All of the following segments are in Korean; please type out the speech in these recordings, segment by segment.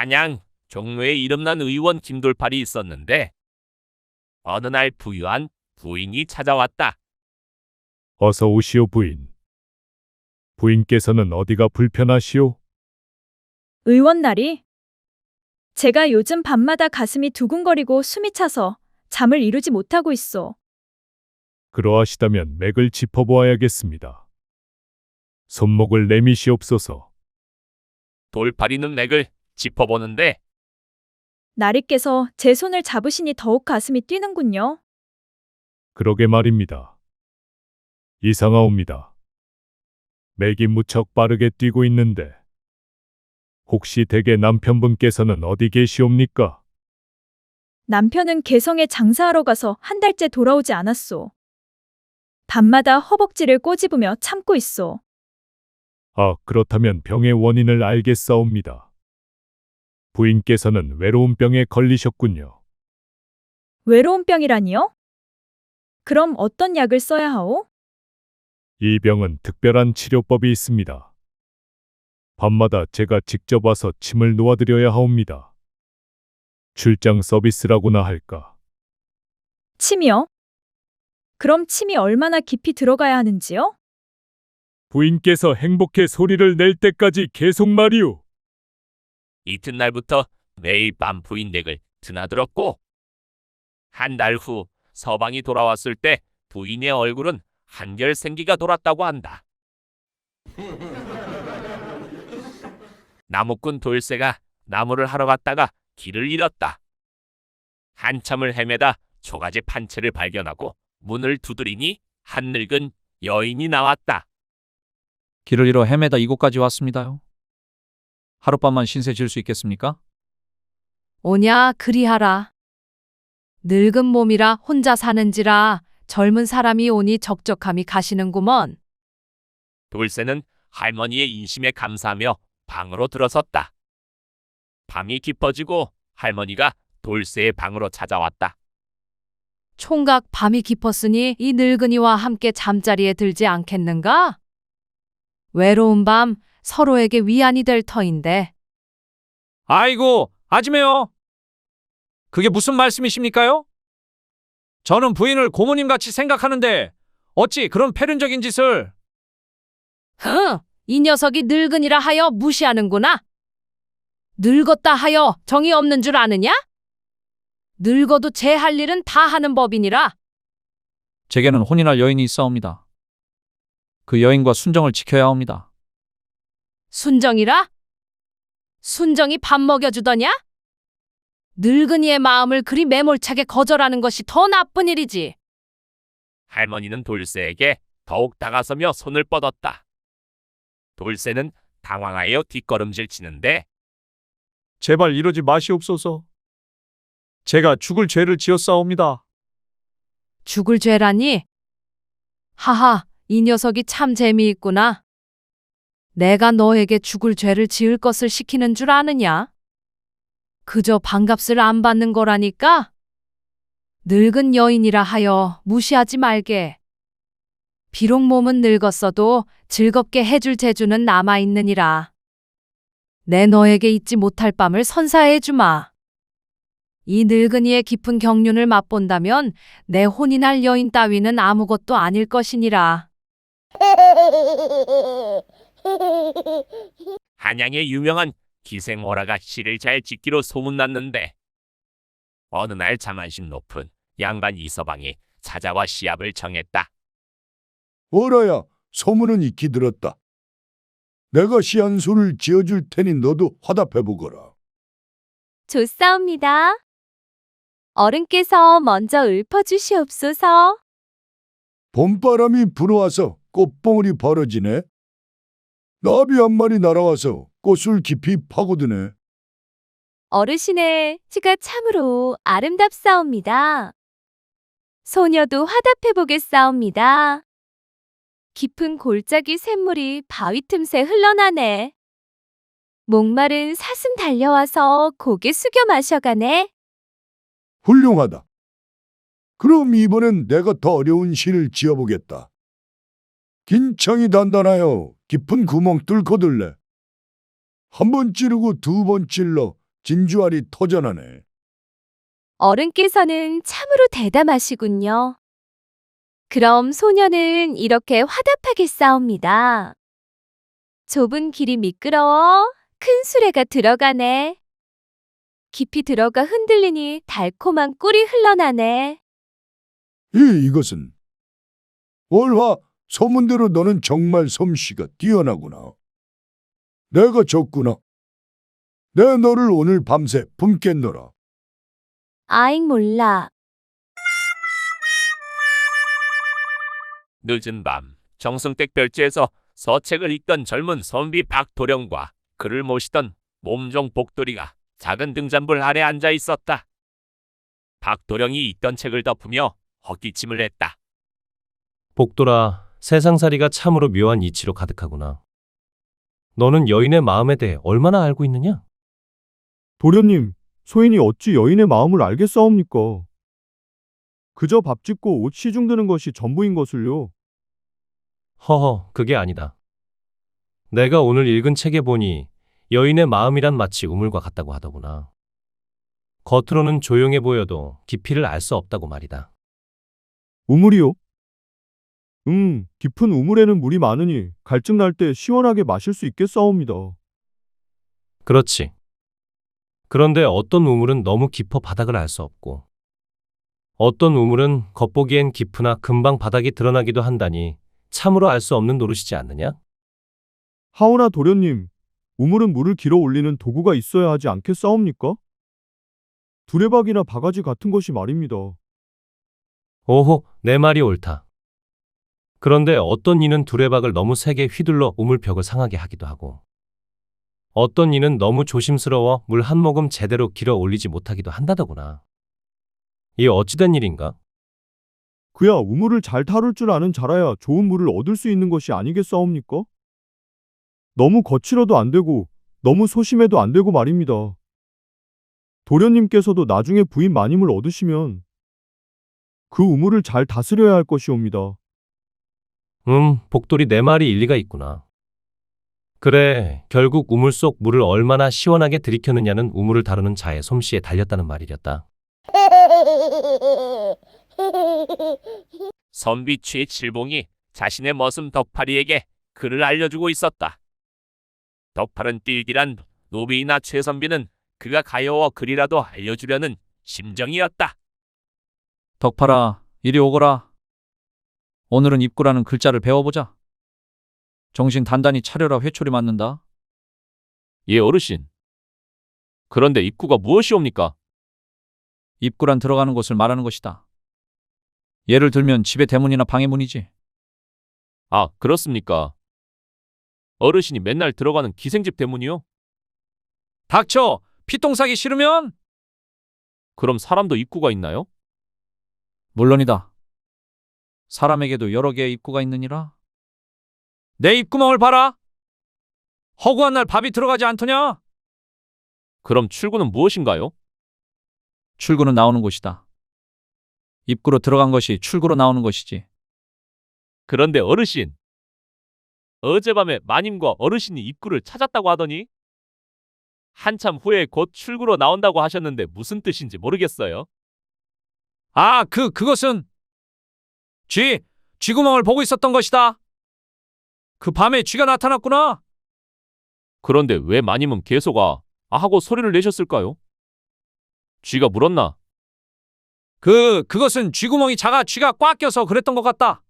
한양 종로에 이름난 의원 김돌팔이 있었는데 어느 날 부유한 부인이 찾아왔다. 어서 오시오 부인. 부인께서는 어디가 불편하시오? 의원 날이? 제가 요즘 밤마다 가슴이 두근거리고 숨이 차서 잠을 이루지 못하고 있어. 그러하시다면 맥을 짚어보아야겠습니다. 손목을 내미시옵소서. 돌팔이는 맥을 짚어보는데 나리께서 제 손을 잡으시니 더욱 가슴이 뛰는군요. 그러게 말입니다. 이상하옵니다. 맥이 무척 빠르게 뛰고 있는데 혹시 댁의 남편분께서는 어디 계시옵니까? 남편은 개성에 장사하러 가서 한 달째 돌아오지 않았소. 밤마다 허벅지를 꼬집으며 참고 있어. 아, 그렇다면 병의 원인을 알겠사옵니다. 부인께서는 외로운 병에 걸리셨군요. 외로운 병이라니요? 그럼 어떤 약을 써야 하오? 이 병은 특별한 치료법이 있습니다. 밤마다 제가 직접 와서 침을 놓아드려야 하옵니다. 출장 서비스라고나 할까? 침이요? 그럼 침이 얼마나 깊이 들어가야 하는지요? 부인께서 행복해 소리를 낼 때까지 계속 말이오. 이튿날부터 매일 밤 부인 댁을 드나들었고 한 달 후 서방이 돌아왔을 때 부인의 얼굴은 한결 생기가 돌았다고 한다. 나무꾼 돌쇠가 나무를 하러 갔다가 길을 잃었다. 한참을 헤매다 초가지 판채를 발견하고 문을 두드리니 한 늙은 여인이 나왔다. 길을 잃어 헤매다 이곳까지 왔습니다요. 하룻밤만 신세 질 수 있겠습니까? 오냐 그리하라. 늙은 몸이라 혼자 사는지라 젊은 사람이 오니 적적함이 가시는구먼. 돌쇠는 할머니의 인심에 감사하며 방으로 들어섰다. 밤이 깊어지고 할머니가 돌쇠의 방으로 찾아왔다. 총각 밤이 깊었으니 이 늙은이와 함께 잠자리에 들지 않겠는가? 외로운 밤 서로에게 위안이 될 터인데. 아이고, 아지매요. 그게 무슨 말씀이십니까요? 저는 부인을 고모님 같이 생각하는데 어찌 그런 패륜적인 짓을... 이 녀석이 늙은이라 하여 무시하는구나. 늙었다 하여 정이 없는 줄 아느냐? 늙어도 제 할 일은 다 하는 법이니라. 제게는 혼인할 여인이 있사옵니다. 그 여인과 순정을 지켜야 합니다. 순정이라? 순정이 밥 먹여주더냐? 늙은이의 마음을 그리 매몰차게 거절하는 것이 더 나쁜 일이지. 할머니는 돌쇠에게 더욱 다가서며 손을 뻗었다. 돌쇠는 당황하여 뒷걸음질 치는데 제발 이러지 마시옵소서. 제가 죽을 죄를 지었사옵니다. 죽을 죄라니? 하하, 이 녀석이 참 재미있구나. 내가 너에게 죽을 죄를 지을 것을 시키는 줄 아느냐? 그저 반값을 안 받는 거라니까? 늙은 여인이라 하여 무시하지 말게. 비록 몸은 늙었어도 즐겁게 해줄 재주는 남아있느니라. 내 너에게 잊지 못할 밤을 선사해주마. 이 늙은이의 깊은 경륜을 맛본다면 내 혼인할 여인 따위는 아무것도 아닐 것이니라. 한양의 유명한 기생오라가 시를 잘 짓기로 소문났는데 어느 날 자만심 높은 양반 이서방이 찾아와 시합을 정했다. 오라야, 소문은 익히 들었다. 내가 시한수를 지어줄 테니 너도 화답해보거라. 좋사옵니다. 어른께서 먼저 읊어주시옵소서. 봄바람이 불어와서 꽃봉오리 벌어지네. 나비 한 마리 날아와서 꽃을 깊이 파고드네. 어르신의 시가 참으로 아름답사옵니다. 소녀도 화답해보겠사옵니다. 깊은 골짜기 샘물이 바위 틈새 흘러나네. 목마른 사슴 달려와서 고개 숙여 마셔가네. 훌륭하다. 그럼 이번엔 내가 더 어려운 시를 지어보겠다. 긴 창이 단단하여 깊은 구멍 뚫고 들래. 한 번 찌르고 두 번 찔러 진주알이 터져나네. 어른께서는 참으로 대담하시군요. 그럼 소녀는 이렇게 화답하게 싸웁니다. 좁은 길이 미끄러워 큰 수레가 들어가네. 깊이 들어가 흔들리니 달콤한 꿀이 흘러나네. 이것은 월화 소문대로 너는 정말 솜씨가 뛰어나구나. 내가 졌구나. 내 너를 오늘 밤새 품겠노라. 아잉 몰라. 늦은 밤 정승댁 별지에서 서책을 읽던 젊은 선비 박도령과 그를 모시던 몸종 복돌이가 작은 등잔불 아래 앉아 있었다. 박도령이 읽던 책을 덮으며 헛기침을 했다. 복돌아, 세상살이가 참으로 묘한 이치로 가득하구나. 너는 여인의 마음에 대해 얼마나 알고 있느냐? 도련님, 소인이 어찌 여인의 마음을 알겠사옵니까? 그저 밥 짓고 옷 시중 드는 것이 전부인 것을요. 허허, 그게 아니다. 내가 오늘 읽은 책에 보니 여인의 마음이란 마치 우물과 같다고 하더구나. 겉으로는 조용해 보여도 깊이를 알 수 없다고 말이다. 우물이요? 깊은 우물에는 물이 많으니 갈증 날 때 시원하게 마실 수 있겠사옵니다. 그렇지. 그런데 어떤 우물은 너무 깊어 바닥을 알 수 없고, 어떤 우물은 겉보기엔 깊으나 금방 바닥이 드러나기도 한다니 참으로 알 수 없는 노릇이지 않느냐? 하오나 도련님, 우물은 물을 길어 올리는 도구가 있어야 하지 않겠사옵니까? 두레박이나 바가지 같은 것이 말입니다. 오호, 내 말이 옳다. 그런데 어떤 이는 두레박을 너무 세게 휘둘러 우물벽을 상하게 하기도 하고, 어떤 이는 너무 조심스러워 물 한 모금 제대로 길어 올리지 못하기도 한다더구나. 이 어찌된 일인가? 그야 우물을 잘 다룰 줄 아는 자라야 좋은 물을 얻을 수 있는 것이 아니겠사옵니까? 너무 거칠어도 안 되고 너무 소심해도 안 되고 말입니다. 도련님께서도 나중에 부인 마님을 얻으시면 그 우물을 잘 다스려야 할 것이옵니다. 복돌이 내 말이 일리가 있구나. 그래, 결국 우물 속 물을 얼마나 시원하게 들이켜느냐는 우물을 다루는 자의 솜씨에 달렸다는 말이렸다. 선비 최칠봉이 자신의 머슴 덕팔이에게 그를 알려주고 있었다. 덕팔은 띨띨한 노비이나 최선비는 그가 가여워 글이라도 알려주려는 심정이었다. 덕팔아, 이리 오거라. 오늘은 입구라는 글자를 배워보자. 정신 단단히 차려라. 회초리 맞는다. 예, 어르신. 그런데 입구가 무엇이옵니까? 입구란 들어가는 곳을 말하는 것이다. 예를 들면 집의 대문이나 방의 문이지. 아, 그렇습니까? 어르신이 맨날 들어가는 기생집 대문이요? 닥쳐! 피똥 싸기 싫으면? 그럼 사람도 입구가 있나요? 물론이다. 사람에게도 여러 개의 입구가 있느니라. 내 입구멍을 봐라. 허구한 날 밥이 들어가지 않더냐? 그럼 출구는 무엇인가요? 출구는 나오는 곳이다. 입구로 들어간 것이 출구로 나오는 것이지. 그런데 어르신, 어젯밤에 마님과 어르신이 입구를 찾았다고 하더니 한참 후에 곧 출구로 나온다고 하셨는데 무슨 뜻인지 모르겠어요. 아, 그것은 쥐구멍을 보고 있었던 것이다. 그 밤에 쥐가 나타났구나. 그런데 왜 마님은 계속 하고 소리를 내셨을까요? 쥐가 물었나? 그것은 쥐구멍이 작아 쥐가 꽉 껴서 그랬던 것 같다.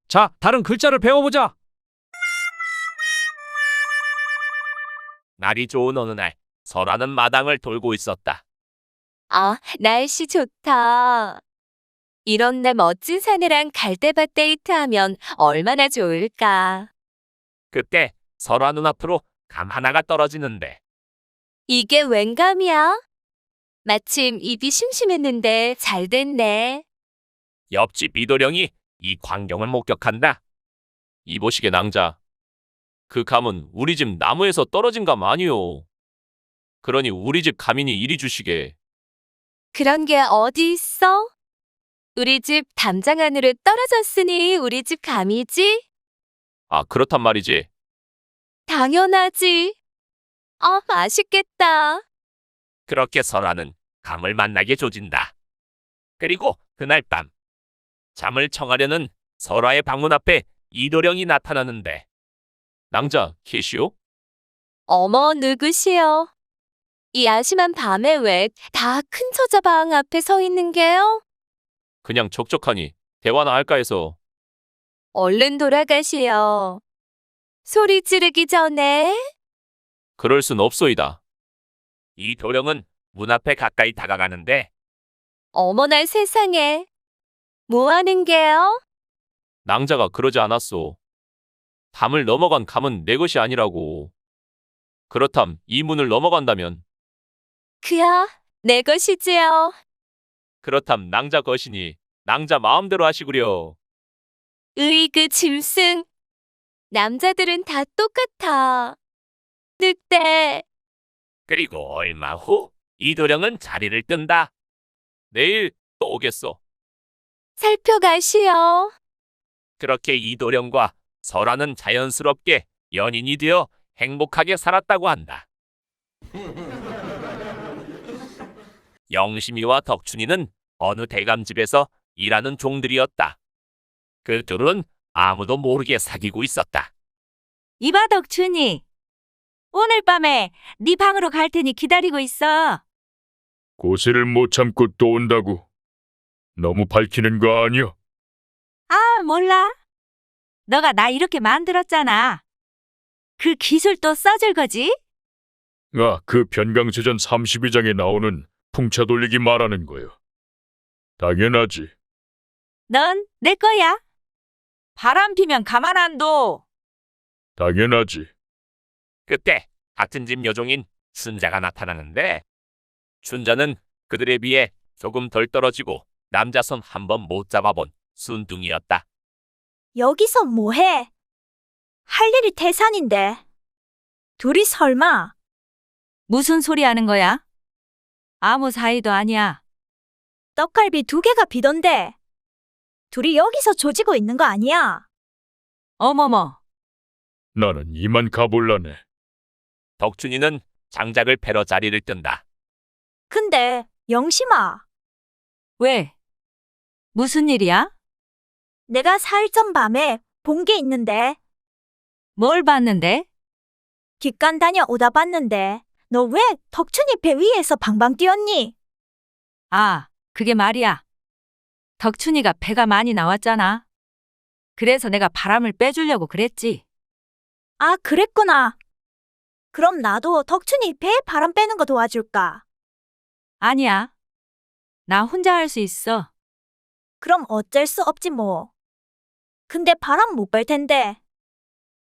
자, 다른 글자를 배워보자. 날이 좋은 어느 날 설아는 마당을 돌고 있었다. 아, 날씨 좋다. 이런 날 멋진 사내랑 갈대밭 데이트하면 얼마나 좋을까. 그때 설아 눈앞으로 감 하나가 떨어지는데 이게 웬 감이야? 마침 입이 심심했는데 잘 됐네. 옆집 이도령이 이 광경을 목격한다. 이보시게 낭자, 그 감은 우리 집 나무에서 떨어진 감 아니오. 그러니 우리 집 감인이 이리 주시게. 그런 게 어디 있어? 우리 집 담장 안으로 떨어졌으니 우리 집 감이지? 아, 그렇단 말이지. 당연하지. 맛있겠다. 그렇게 설아는 감을 만나게 조진다. 그리고 그날 밤 잠을 청하려는 설아의 방문 앞에 이도령이 나타나는데 낭자 계시오? 어머, 누구시여? 이 야심한 밤에 왜 다 큰 처자방 앞에 서 있는 게요? 그냥 적적하니 대화나 할까 해서. 얼른 돌아가시오. 소리 지르기 전에. 그럴 순 없소이다. 이도령은 문 앞에 가까이 다가가는데 어머나 세상에. 뭐 하는 게요? 낭자가 그러지 않았소. 담을 넘어간 감은 내 것이 아니라고. 그렇담 이 문을 넘어간다면 그야, 내 것이지요. 그렇담 낭자 것이니 낭자 마음대로 하시구려. 으이그 짐승. 남자들은 다 똑같아. 늑대. 그리고 얼마 후 이도령은 자리를 뜬다. 내일 또 오겠소. 살펴가시오. 그렇게 이도령과 설아는 자연스럽게 연인이 되어 행복하게 살았다고 한다. 영심이와 덕춘이는 어느 대감집에서 일하는 종들이었다. 그 둘은 아무도 모르게 사귀고 있었다. 이봐 덕춘이. 오늘 밤에 네 방으로 갈 테니 기다리고 있어. 고세를 못 참고 또 온다고. 너무 밝히는 거 아니야? 아, 몰라. 너가 나 이렇게 만들었잖아. 그 기술 또 써줄 거지? 아, 그 변강세전 32장에 나오는 풍차 돌리기 말하는 거요. 당연하지. 넌 내 거야. 바람 피면 가만 안 둬. 당연하지. 그때 같은 집 여종인 춘자가 나타나는데 춘자는 그들에 비해 조금 덜 떨어지고 남자 손 한 번 못 잡아본 순둥이였다. 여기서 뭐해? 할 일이 태산인데. 둘이 설마 무슨 소리 하는 거야? 아무 사이도 아니야. 떡갈비 2개가 비던데. 둘이 여기서 조지고 있는 거 아니야? 어머머. 나는 이만 가볼라네. 덕춘이는 장작을 패러 자리를 뜬다. 근데 영심아, 왜? 무슨 일이야? 내가 4일 전 밤에 본 게 있는데. 뭘 봤는데? 깃간 다녀오다 봤는데 너 왜 덕춘이 배 위에서 방방 뛰었니? 아, 그게 말이야. 덕춘이가 배가 많이 나왔잖아. 그래서 내가 바람을 빼주려고 그랬지. 아, 그랬구나. 그럼 나도 덕춘이 배에 바람 빼는 거 도와줄까? 아니야. 나 혼자 할 수 있어. 그럼 어쩔 수 없지 뭐. 근데 바람 못 뺄 텐데.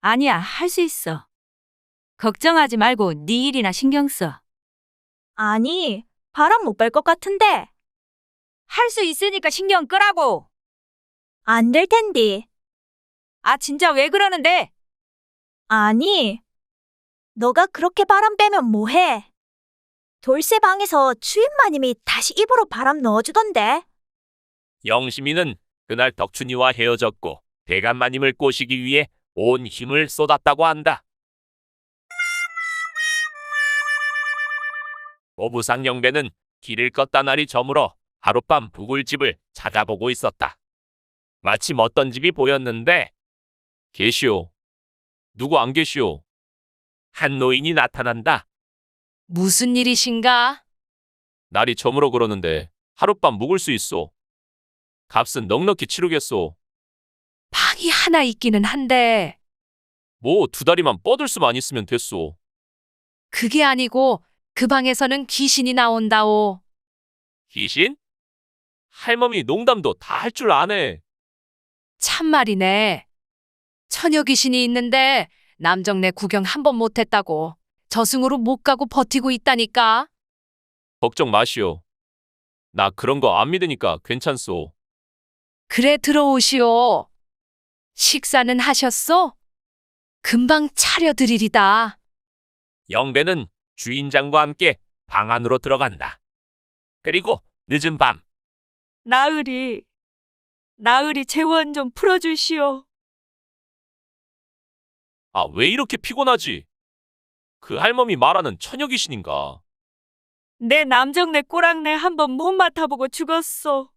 아니야, 할 수 있어. 걱정하지 말고 네 일이나 신경 써. 아니, 바람 못 뺄 것 같은데. 할 수 있으니까 신경 끄라고. 안 될 텐디. 아, 진짜 왜 그러는데? 아니, 너가 그렇게 바람 빼면 뭐해? 돌쇠방에서 주인마님이 다시 입으로 바람 넣어주던데. 영심이는 그날 덕춘이와 헤어졌고 대감마님을 꼬시기 위해 온 힘을 쏟았다고 한다. 오부상 영배는 길을 걷다 날이 저물어 하룻밤 묵을 집을 찾아보고 있었다. 마침 어떤 집이 보였는데 계시오. 누구 안 계시오. 한 노인이 나타난다. 무슨 일이신가? 날이 저물어 그러는데 하룻밤 묵을 수 있소. 값은 넉넉히 치르겠소. 방이 하나 있기는 한데 뭐 2다리만 뻗을 수만 있으면 됐소. 그게 아니고 그 방에서는 귀신이 나온다오. 귀신? 할머니 농담도 다 할 줄 아네. 참말이네. 처녀 귀신이 있는데 남정네 구경 한 번 못했다고 저승으로 못 가고 버티고 있다니까. 걱정 마시오. 나 그런 거 안 믿으니까 괜찮소. 그래 들어오시오. 식사는 하셨소? 금방 차려드리리다. 영배는 주인장과 함께 방 안으로 들어간다. 그리고 늦은 밤 나으리 재원 좀 풀어주시오. 아, 왜 이렇게 피곤하지? 그 할멈이 말하는 처녀 귀신인가? 내 남정네 꼬랑내 한번 못 맡아보고 죽었어.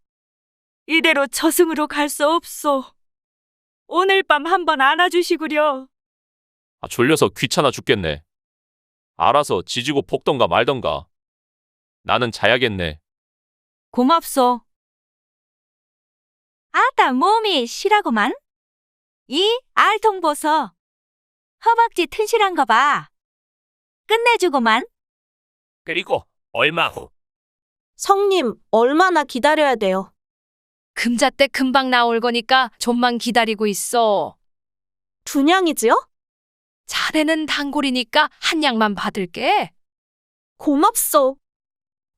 이대로 저승으로 갈 수 없소. 오늘 밤 한번 안아주시구려. 아, 졸려서 귀찮아 죽겠네. 알아서 지지고 볶던가 말던가. 나는 자야겠네. 고맙소. 아따 몸이 실하구만. 이 알통 보소. 허벅지 튼실한 거 봐. 끝내주고만. 그리고 얼마 후 성님, 얼마나 기다려야 돼요? 금자 때 금방 나올 거니까 좀만 기다리고 있어. 두냥이지요? 자네는 단골이니까 한 양만 받을게. 고맙소.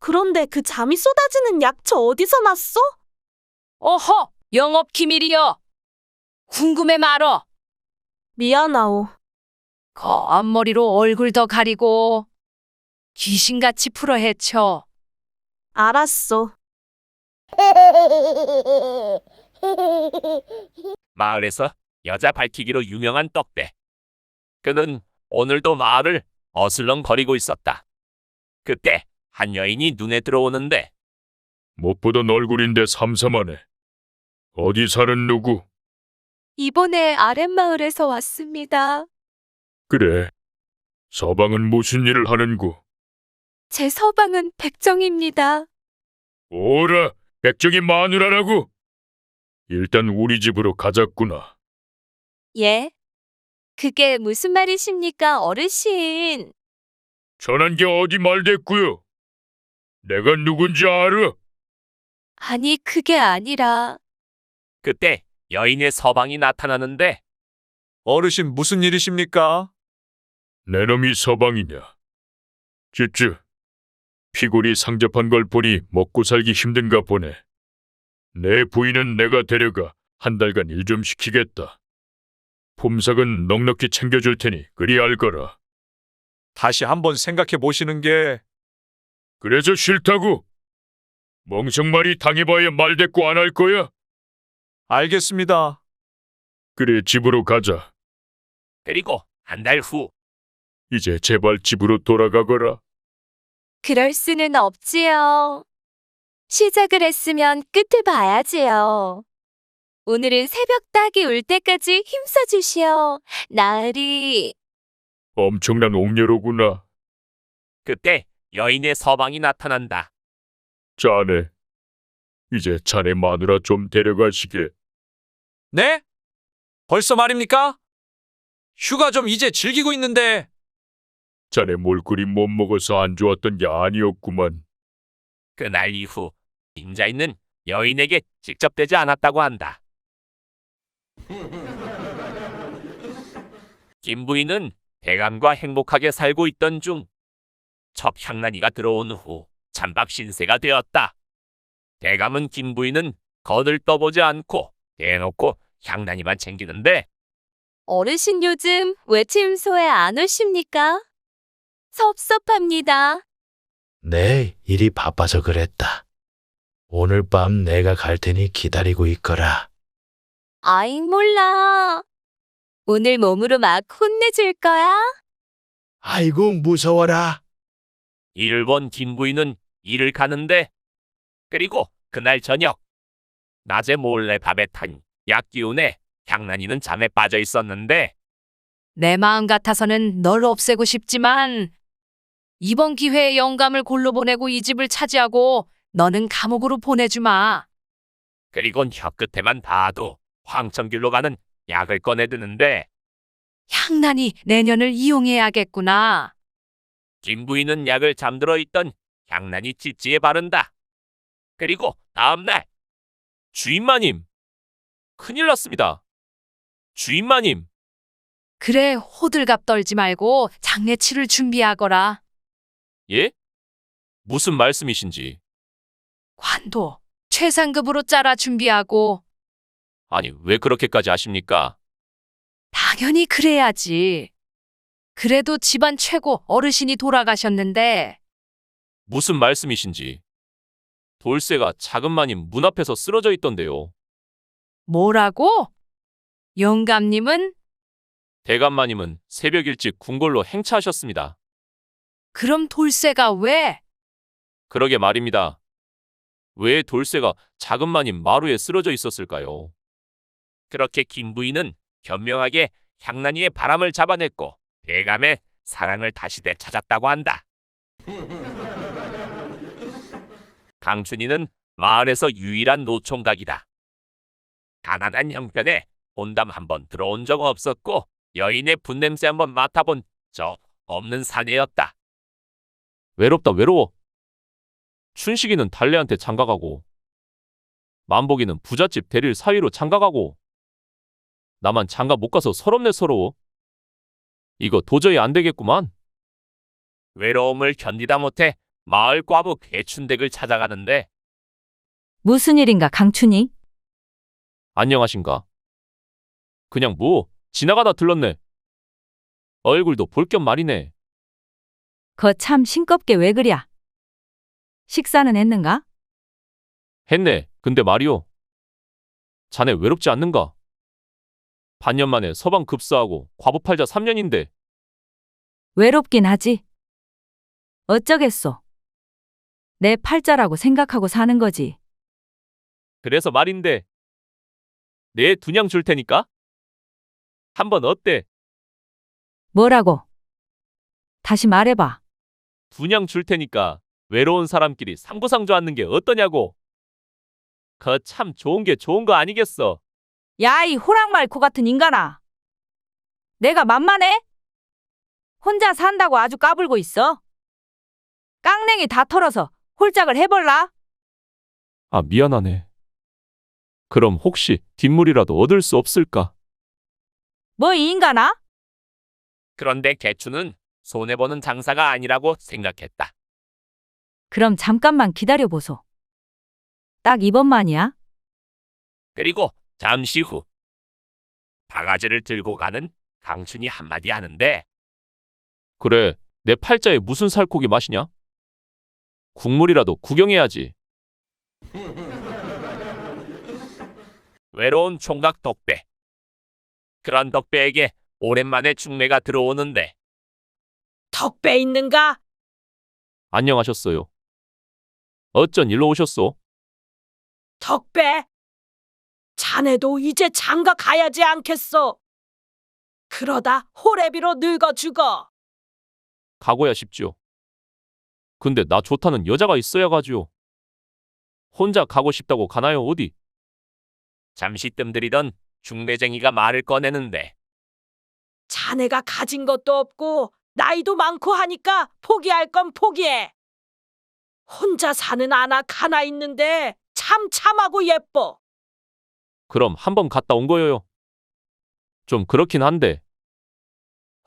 그런데 그 잠이 쏟아지는 약초 어디서 났소? 어허, 영업 기밀이여. 궁금해 말어. 미안하오. 검머리로 얼굴 더 가리고 귀신같이 풀어 헤쳐. 알았소. 마을에서 여자 밝히기로 유명한 떡대. 그는 오늘도 마을을 어슬렁거리고 있었다. 그때 한 여인이 눈에 들어오는데 못 보던 얼굴인데 삼삼하네. 어디 사는 누구? 이번에 아랫마을에서 왔습니다. 그래. 서방은 무슨 일을 하는구? 제 서방은 백정입니다. 오라, 백정이 마누라라고? 일단 우리 집으로 가자꾸나. 예? 그게 무슨 말이십니까, 어르신? 전한 게 어디 말됐구요? 내가 누군지 알아? 아니, 그게 아니라 그때 여인의 서방이 나타나는데 어르신 무슨 일이십니까? 내 놈이 서방이냐? 쭈쭈, 피골이 상접한 걸 보니 먹고 살기 힘든가 보네. 내 부인은 내가 데려가 한 달간 일 좀 시키겠다. 폼삭은 넉넉히 챙겨줄 테니 그리 알거라. 다시 한번 생각해 보시는 게. 그래서 싫다고? 멍석말이 당해봐야 말대꾸 안 할 거야? 알겠습니다. 그래, 집으로 가자. 그리고 한 달 후 이제 제발 집으로 돌아가거라. 그럴 수는 없지요. 시작을 했으면 끝을 봐야지요. 오늘은 새벽 딱이 올 때까지 힘써 주시오. 나으리. 엄청난 옥녀로구나. 그때 여인의 서방이 나타난다. 자네, 이제 자네 마누라 좀 데려가시게. 네? 벌써 말입니까? 휴가 좀 이제 즐기고 있는데. 자네 몰골이 못 먹어서 안 좋았던 게 아니었구만. 그날 이후 임자인은 여인에게 직접 되지 않았다고 한다. 김부인은 대감과 행복하게 살고 있던 중 첫 향난이가 들어온 후 찬밥 신세가 되었다. 대감은 김부인은 거들떠보지 않고 대놓고 향난이만 챙기는데 어르신 요즘 왜 침소에 안 오십니까? 섭섭합니다. 내 일이 바빠서 그랬다. 오늘 밤 내가 갈 테니 기다리고 있거라. 아잉 몰라. 오늘 몸으로 막 혼내줄 거야? 아이고 무서워라. 이를 본 김부인은 일을 가는데 그리고 그날 저녁 낮에 몰래 밥에 탄 약 기운에 향난이는 잠에 빠져 있었는데 내 마음 같아서는 널 없애고 싶지만 이번 기회에 영감을 골로 보내고 이 집을 차지하고 너는 감옥으로 보내주마. 그리곤 혀끝에만 닿아도 황천길로 가는 약을 꺼내드는데 향난이 내년을 이용해야겠구나. 김부인은 약을 잠들어 있던 향난이 찌찌에 바른다. 그리고 다음날 주인마님, 큰일 났습니다. 주인마님. 그래, 호들갑 떨지 말고 장례치를 준비하거라. 예? 무슨 말씀이신지. 관도 최상급으로 짜라 준비하고. 아니, 왜 그렇게까지 하십니까? 당연히 그래야지. 그래도 집안 최고 어르신이 돌아가셨는데. 무슨 말씀이신지. 돌쇠가 작은 마님 문 앞에서 쓰러져 있던데요. 뭐라고? 영감님은? 대감마님은 새벽 일찍 궁궐로 행차하셨습니다. 그럼 돌쇠가 왜? 그러게 말입니다. 왜 돌쇠가 자그마한 마루에 쓰러져 있었을까요? 그렇게 김 부인은 현명하게 향난이의 바람을 잡아냈고 대감의 사랑을 다시 되찾았다고 한다. 강춘이는 마을에서 유일한 노총각이다. 가난한 형편에 혼담 한번 들어온 적 없었고 여인의 분냄새 한번 맡아본 적 없는 사내였다. 외롭다 외로워. 춘식이는 달래한테 장가가고 만복이는 부잣집 대릴 사위로 장가가고 나만 장가 못 가서 서럽네 서러워. 이거 도저히 안 되겠구만. 외로움을 견디다 못해 마을 과부 개춘댁을 찾아가는데 무슨 일인가, 강춘이? 안녕하신가? 그냥 뭐 지나가다 들렀네. 얼굴도 볼 겸 말이네. 거 참 싱겁게 왜 그랴? 식사는 했는가? 했네. 근데 말이오. 자네 외롭지 않는가? 반년 만에 서방 급사하고 과부 팔자 3년인데 외롭긴 하지. 어쩌겠소. 내 팔자라고 생각하고 사는 거지. 그래서 말인데 내 두냥 줄 테니까 한번 어때? 뭐라고? 다시 말해봐. 두냥 줄 테니까 외로운 사람끼리 상부상조 하는 게 어떠냐고. 그 참 좋은 게 좋은 거 아니겠어. 야, 이 호랑말코 같은 인간아. 내가 만만해? 혼자 산다고 아주 까불고 있어. 깡냉이 다 털어서 홀짝을 해볼라? 아, 미안하네. 그럼 혹시 뒷물이라도 얻을 수 없을까? 뭐 이 인간아? 그런데 개추는 손해보는 장사가 아니라고 생각했다. 그럼 잠깐만 기다려보소. 딱 이번만이야? 그리고 잠시 후 바가지를 들고 가는 강춘이 한마디 하는데 그래, 내 팔자에 무슨 살코기 맛이냐? 국물이라도 구경해야지. 외로운 총각 덕배. 그런 덕배에게 오랜만에 중매가 들어오는데 덕배 있는가? 안녕하셨어요. 어쩐 일로 오셨소? 덕배? 자네도 이제 장가 가야지 않겠소? 그러다 호래비로 늙어 죽어. 가고야 싶지요. 근데 나 좋다는 여자가 있어야 가지요. 혼자 가고 싶다고 가나요 어디? 잠시 뜸들이던 중매쟁이가 말을 꺼내는데 자네가 가진 것도 없고 나이도 많고 하니까 포기할 건 포기해. 혼자 사는 아낙 하나 있는데 참 참하고 예뻐. 그럼 한번 갔다 온 거예요. 좀 그렇긴 한데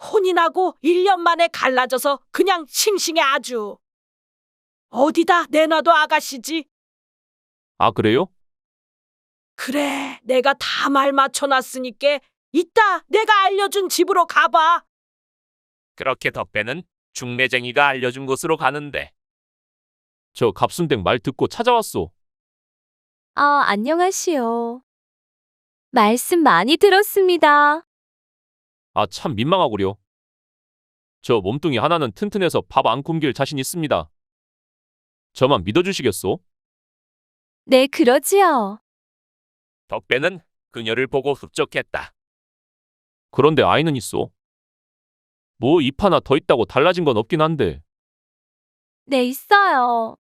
혼인하고 1년 만에 갈라져서 그냥 싱싱해 아주. 어디다 내놔도 아가씨지. 아 그래요? 그래, 내가 다 말 맞춰놨으니까 이따 내가 알려준 집으로 가봐. 그렇게 덕배는 중매쟁이가 알려준 곳으로 가는데 저 갑순댁 말 듣고 찾아왔소. 안녕하시오. 말씀 많이 들었습니다. 아 참 민망하구려. 저 몸뚱이 하나는 튼튼해서 밥 안 굶길 자신 있습니다. 저만 믿어주시겠소? 네, 그러지요. 덕배는 그녀를 보고 흡족했다. 그런데 아이는 있소? 뭐 입 하나 더 있다고 달라진 건 없긴 한데 네, 있어요.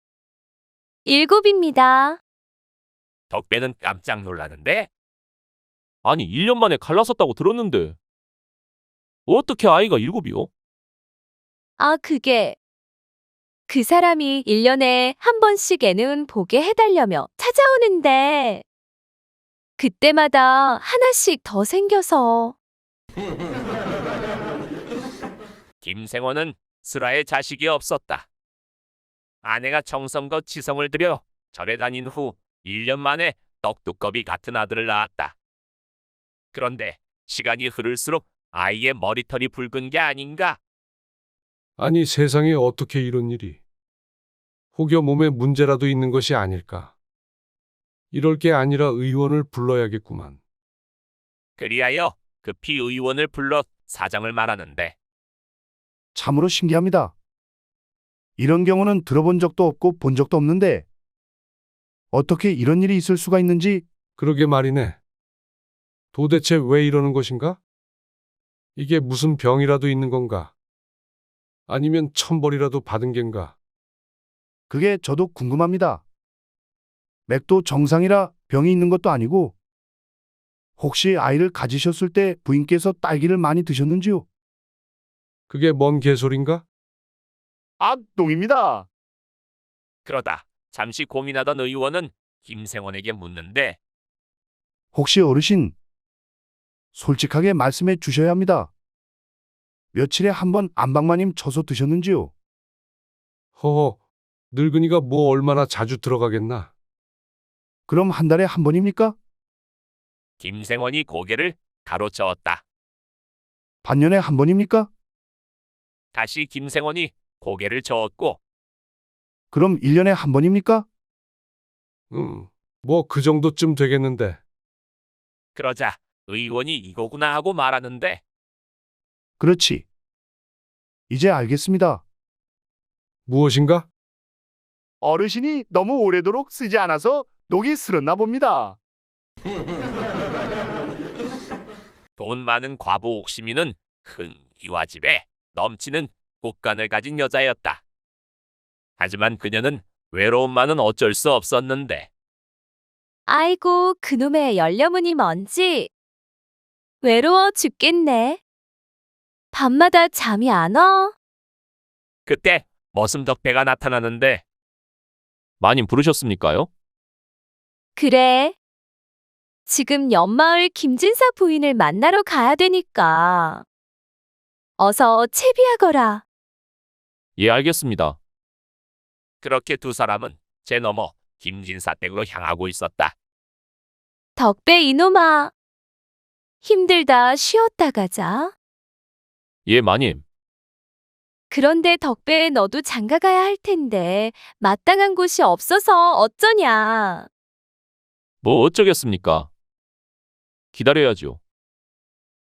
7입니다. 덕배는 깜짝 놀라는데 아니 1년 만에 갈라섰다고 들었는데 어떻게 아이가 7이요? 그게 그 사람이 1년에 한 번씩 애는 보게 해달라며 찾아오는데 그때마다 하나씩 더 생겨서. 김생원은 슬아의 자식이 없었다. 아내가 정성껏 지성을 들여 절에 다닌 후 1년 만에 떡두꺼비 같은 아들을 낳았다. 그런데 시간이 흐를수록 아이의 머리털이 붉은 게 아닌가? 아니 세상에 어떻게 이런 일이. 혹여 몸에 문제라도 있는 것이 아닐까. 이럴 게 아니라 의원을 불러야겠구만. 그리하여 급히 의원을 불러 사정을 말하는데 참으로 신기합니다. 이런 경우는 들어본 적도 없고 본 적도 없는데 어떻게 이런 일이 있을 수가 있는지. 그러게 말이네. 도대체 왜 이러는 것인가? 이게 무슨 병이라도 있는 건가? 아니면 천벌이라도 받은 겐가? 그게 저도 궁금합니다. 맥도 정상이라 병이 있는 것도 아니고 혹시 아이를 가지셨을 때 부인께서 딸기를 많이 드셨는지요? 그게 뭔 개소린가? 똥입니다. 그러다 잠시 고민하던 의원은 김생원에게 묻는데 혹시 어르신 솔직하게 말씀해 주셔야 합니다. 며칠에 한 번 안방마님 쳐서 드셨는지요? 허허, 늙은이가 뭐 얼마나 자주 들어가겠나? 그럼 한 달에 한 번입니까? 김생원이 고개를 가로저었다. 반년에 한 번입니까? 다시 김생원이 고개를 저었고 그럼 1년에 한 번입니까? 뭐 그 정도쯤 되겠는데. 그러자 의원이 이거구나 하고 말하는데 그렇지. 이제 알겠습니다. 무엇인가? 어르신이 너무 오래도록 쓰지 않아서 녹이 슬었나 봅니다. 돈 많은 과부 옥심이는 흥이와 집에 넘치는 꽃간을 가진 여자였다. 하지만 그녀는 외로움만은 어쩔 수 없었는데 아이고, 그놈의 열려문이 뭔지. 외로워 죽겠네. 밤마다 잠이 안 와. 그때 머슴덕배가 나타나는데 마님 부르셨습니까요? 그래. 지금 옆마을 김진사 부인을 만나러 가야 되니까. 어서 채비하거라. 예, 알겠습니다. 그렇게 두 사람은 제 너머 김진사 댁으로 향하고 있었다. 덕배 이놈아. 힘들다 쉬었다 가자. 예, 마님. 그런데 덕배 너도 장가 가야 할 텐데 마땅한 곳이 없어서 어쩌냐. 뭐 어쩌겠습니까? 기다려야죠.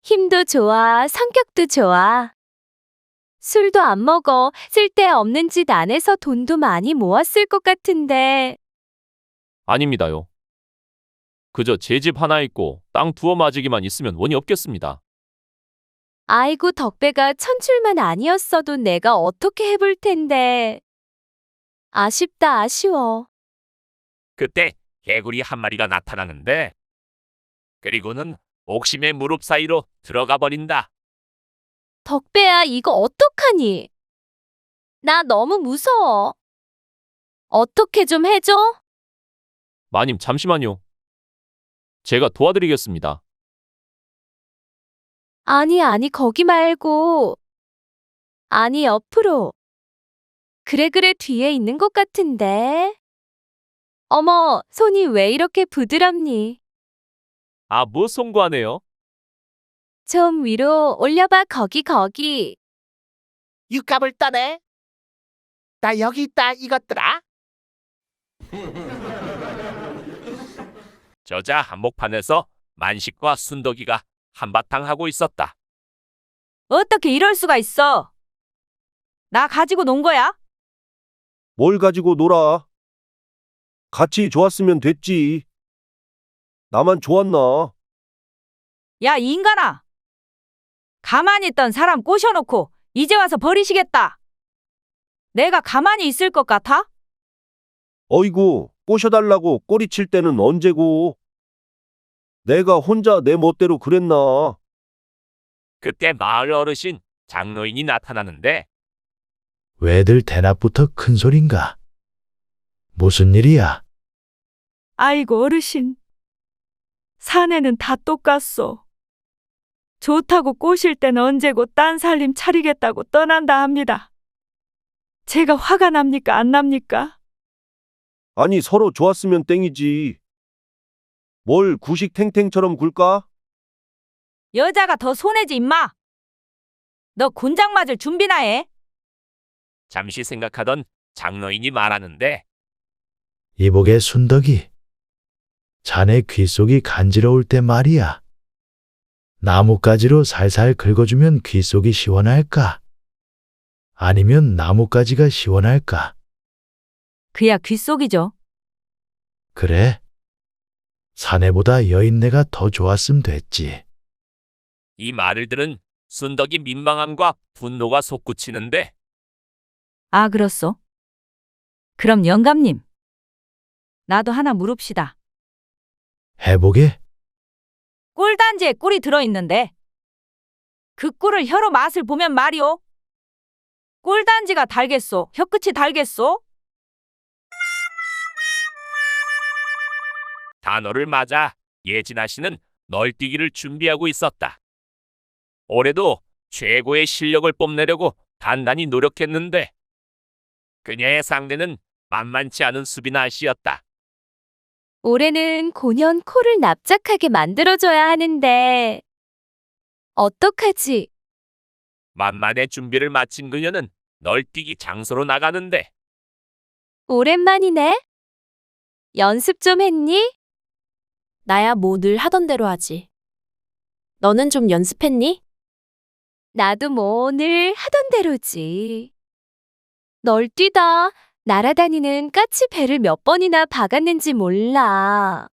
힘도 좋아, 성격도 좋아. 술도 안 먹어. 쓸데없는 짓 안 해서 돈도 많이 모았을 것 같은데. 아닙니다요. 그저 제 집 하나 있고 땅 두어 마지기만 있으면 원이 없겠습니다. 아이고, 덕배가 천출만 아니었어도 내가 어떻게 해볼 텐데. 아쉽다, 아쉬워. 그때 개구리 한 마리가 나타나는데 그리고는 옥심의 무릎 사이로 들어가 버린다. 덕배야, 이거 어떡하니? 나 너무 무서워. 어떻게 좀 해줘? 마님, 잠시만요. 제가 도와드리겠습니다. 아니, 거기 말고. 아니, 옆으로. 그래, 뒤에 있는 것 같은데. 어머, 손이 왜 이렇게 부드럽니? 아, 뭐 송구하네요. 좀 위로 올려봐, 거기. 육갑을 떠네. 나 여기 있다 이것들아. 저자 한복판에서 만식과 순덕이가 한바탕 하고 있었다. 어떻게 이럴 수가 있어? 나 가지고 논 거야? 뭘 가지고 놀아? 같이 좋았으면 됐지. 나만 좋았나? 야, 이 인간아. 가만히 있던 사람 꼬셔놓고 이제 와서 버리시겠다. 내가 가만히 있을 것 같아? 어이구, 꼬셔달라고 꼬리칠 때는 언제고? 내가 혼자 내 멋대로 그랬나? 그때 마을 어르신 장로인이 나타나는데 왜들 대낮부터 큰 소린가? 무슨 일이야? 아이고, 어르신. 사내는 다 똑같소. 좋다고 꼬실 땐 언제고 딴 살림 차리겠다고 떠난다 합니다. 제가 화가 납니까, 안 납니까? 아니, 서로 좋았으면 땡이지. 뭘 구식탱탱처럼 굴까? 여자가 더 손해지, 임마. 너 곤장 맞을 준비나 해. 잠시 생각하던 장로인이 말하는데 이복의 순덕이. 자네 귓속이 간지러울 때 말이야. 나뭇가지로 살살 긁어주면 귓속이 시원할까? 아니면 나뭇가지가 시원할까? 그야 귓속이죠. 그래. 사내보다 여인네가 더 좋았음 됐지. 이 말을 들은 순덕이 민망함과 분노가 솟구치는데 아, 그렇소. 그럼 영감님, 나도 하나 물읍시다. 해보게? 꿀단지에 꿀이 들어있는데 그 꿀을 혀로 맛을 보면 말이오. 꿀단지가 달겠소? 혀끝이 달겠소? 단어를 맞아 예진아 씨는 널뛰기를 준비하고 있었다. 올해도 최고의 실력을 뽐내려고 단단히 노력했는데 그녀의 상대는 만만치 않은 수빈아 씨였다. 올해는 고년 코를 납작하게 만들어줘야 하는데 어떡하지? 만만의 준비를 마친 그녀는 널뛰기 장소로 나가는데 오랜만이네. 연습 좀 했니? 나야 뭐 늘 하던 대로 하지. 너는 좀 연습했니? 나도 뭐 늘 하던 대로지. 널뛰다 날아다니는 까치 배를 몇 번이나 박았는지 몰라.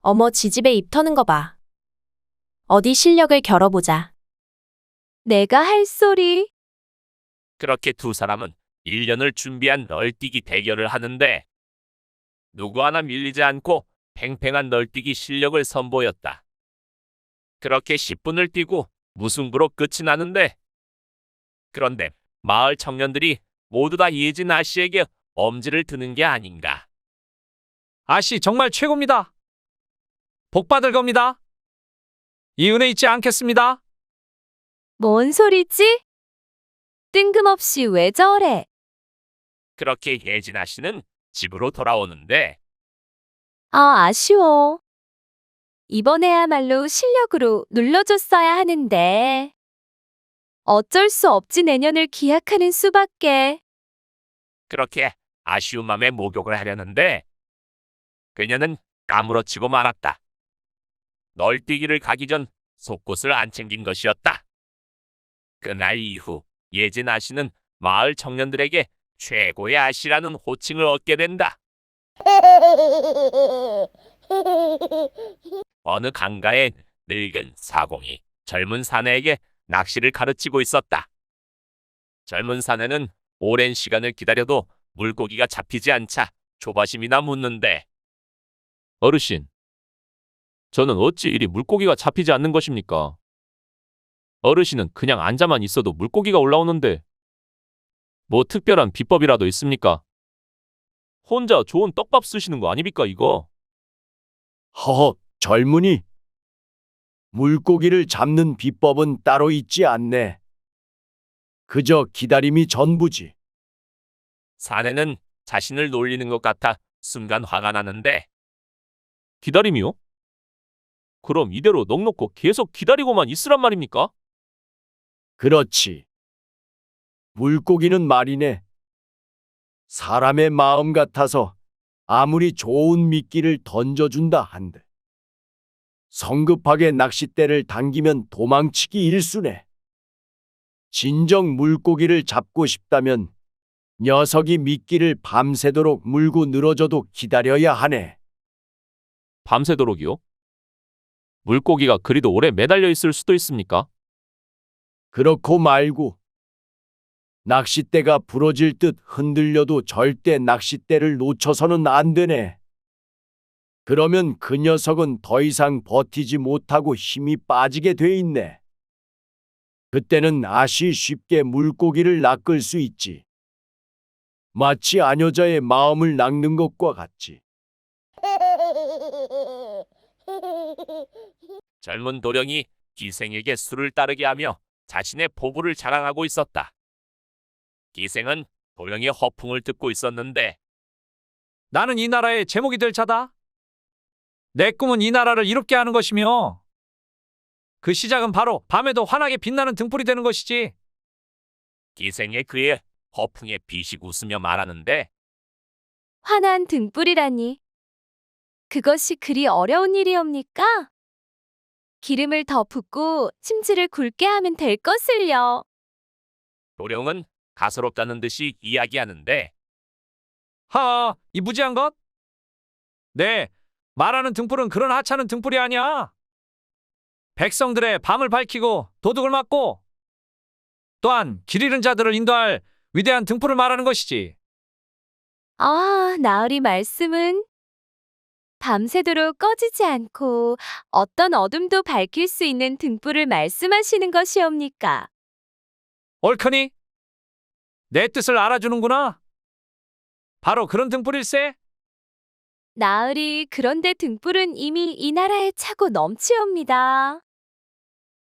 어머, 지집에 입 터는 거 봐. 어디 실력을 겨뤄보자. 내가 할 소리. 그렇게 두 사람은 1년을 준비한 널뛰기 대결을 하는데 누구 하나 밀리지 않고 팽팽한 널뛰기 실력을 선보였다. 그렇게 10분을 뛰고 무승부로 끝이 나는데 그런데 마을 청년들이 모두 다 예진 아씨에게 엄지를 드는 게 아닌가. 아씨 정말 최고입니다. 복 받을 겁니다. 이 은혜 잊지 않겠습니다. 뭔 소리지? 뜬금없이 왜 저래? 그렇게 예진 아씨는 집으로 돌아오는데 아, 아쉬워. 이번에야말로 실력으로 눌러줬어야 하는데. 어쩔 수 없지, 내년을 기약하는 수밖에. 그렇게 아쉬운 맘에 목욕을 하려는데 그녀는 까무러치고 말았다. 널뛰기를 가기 전 속옷을 안 챙긴 것이었다. 그날 이후 예진 아씨는 마을 청년들에게 최고의 아씨라는 호칭을 얻게 된다. 어느 강가에 늙은 사공이 젊은 사내에게 낚시를 가르치고 있었다. 젊은 사내는 오랜 시간을 기다려도 물고기가 잡히지 않자 조바심이나 묻는데 어르신, 저는 어찌 이리 물고기가 잡히지 않는 것입니까? 어르신은 그냥 앉아만 있어도 물고기가 올라오는데 뭐 특별한 비법이라도 있습니까? 혼자 좋은 떡밥 쓰시는 거 아닙니까 이거? 허허, 젊은이. 물고기를 잡는 비법은 따로 있지 않네. 그저 기다림이 전부지. 사내는 자신을 놀리는 것 같아 순간 화가 나는데 기다림이요? 그럼 이대로 넋놓고 계속 기다리고만 있으란 말입니까? 그렇지. 물고기는 말이네. 사람의 마음 같아서 아무리 좋은 미끼를 던져준다 한들 성급하게 낚싯대를 당기면 도망치기 일쑤네. 진정 물고기를 잡고 싶다면 녀석이 미끼를 밤새도록 물고 늘어져도 기다려야 하네. 밤새도록이요? 물고기가 그리도 오래 매달려 있을 수도 있습니까? 그렇고 말고 낚싯대가 부러질 듯 흔들려도 절대 낚싯대를 놓쳐서는 안 되네. 그러면 그 녀석은 더 이상 버티지 못하고 힘이 빠지게 돼 있네. 그때는 아시 쉽게 물고기를 낚을 수 있지. 마치 아녀자의 마음을 낚는 것과 같지. 젊은 도령이 기생에게 술을 따르게 하며 자신의 포부를 자랑하고 있었다. 기생은 도령의 허풍을 듣고 있었는데 나는 이 나라의 제목이 될 자다. 내 꿈은 이 나라를 이롭게 하는 것이며 그 시작은 바로 밤에도 환하게 빛나는 등불이 되는 것이지. 기생의 그의 허풍에 비식 웃으며 말하는데 환한 등불이라니. 그것이 그리 어려운 일이옵니까? 기름을 더 붓고 심지를 굵게 하면 될 것을요. 도령은 가소롭다는 듯이 이야기하는데 하, 이 무지한 것? 네, 말하는 등불은 그런 하찮은 등불이 아니야. 백성들의 밤을 밝히고 도둑을 막고 또한 길 잃은 자들을 인도할 위대한 등불을 말하는 것이지. 아, 나으리 말씀은 밤새도록 꺼지지 않고 어떤 어둠도 밝힐 수 있는 등불을 말씀하시는 것이옵니까? 옳거니? 내 뜻을 알아주는구나. 바로 그런 등불일세. 나으리, 그런데 등불은 이미 이 나라에 차고 넘치옵니다.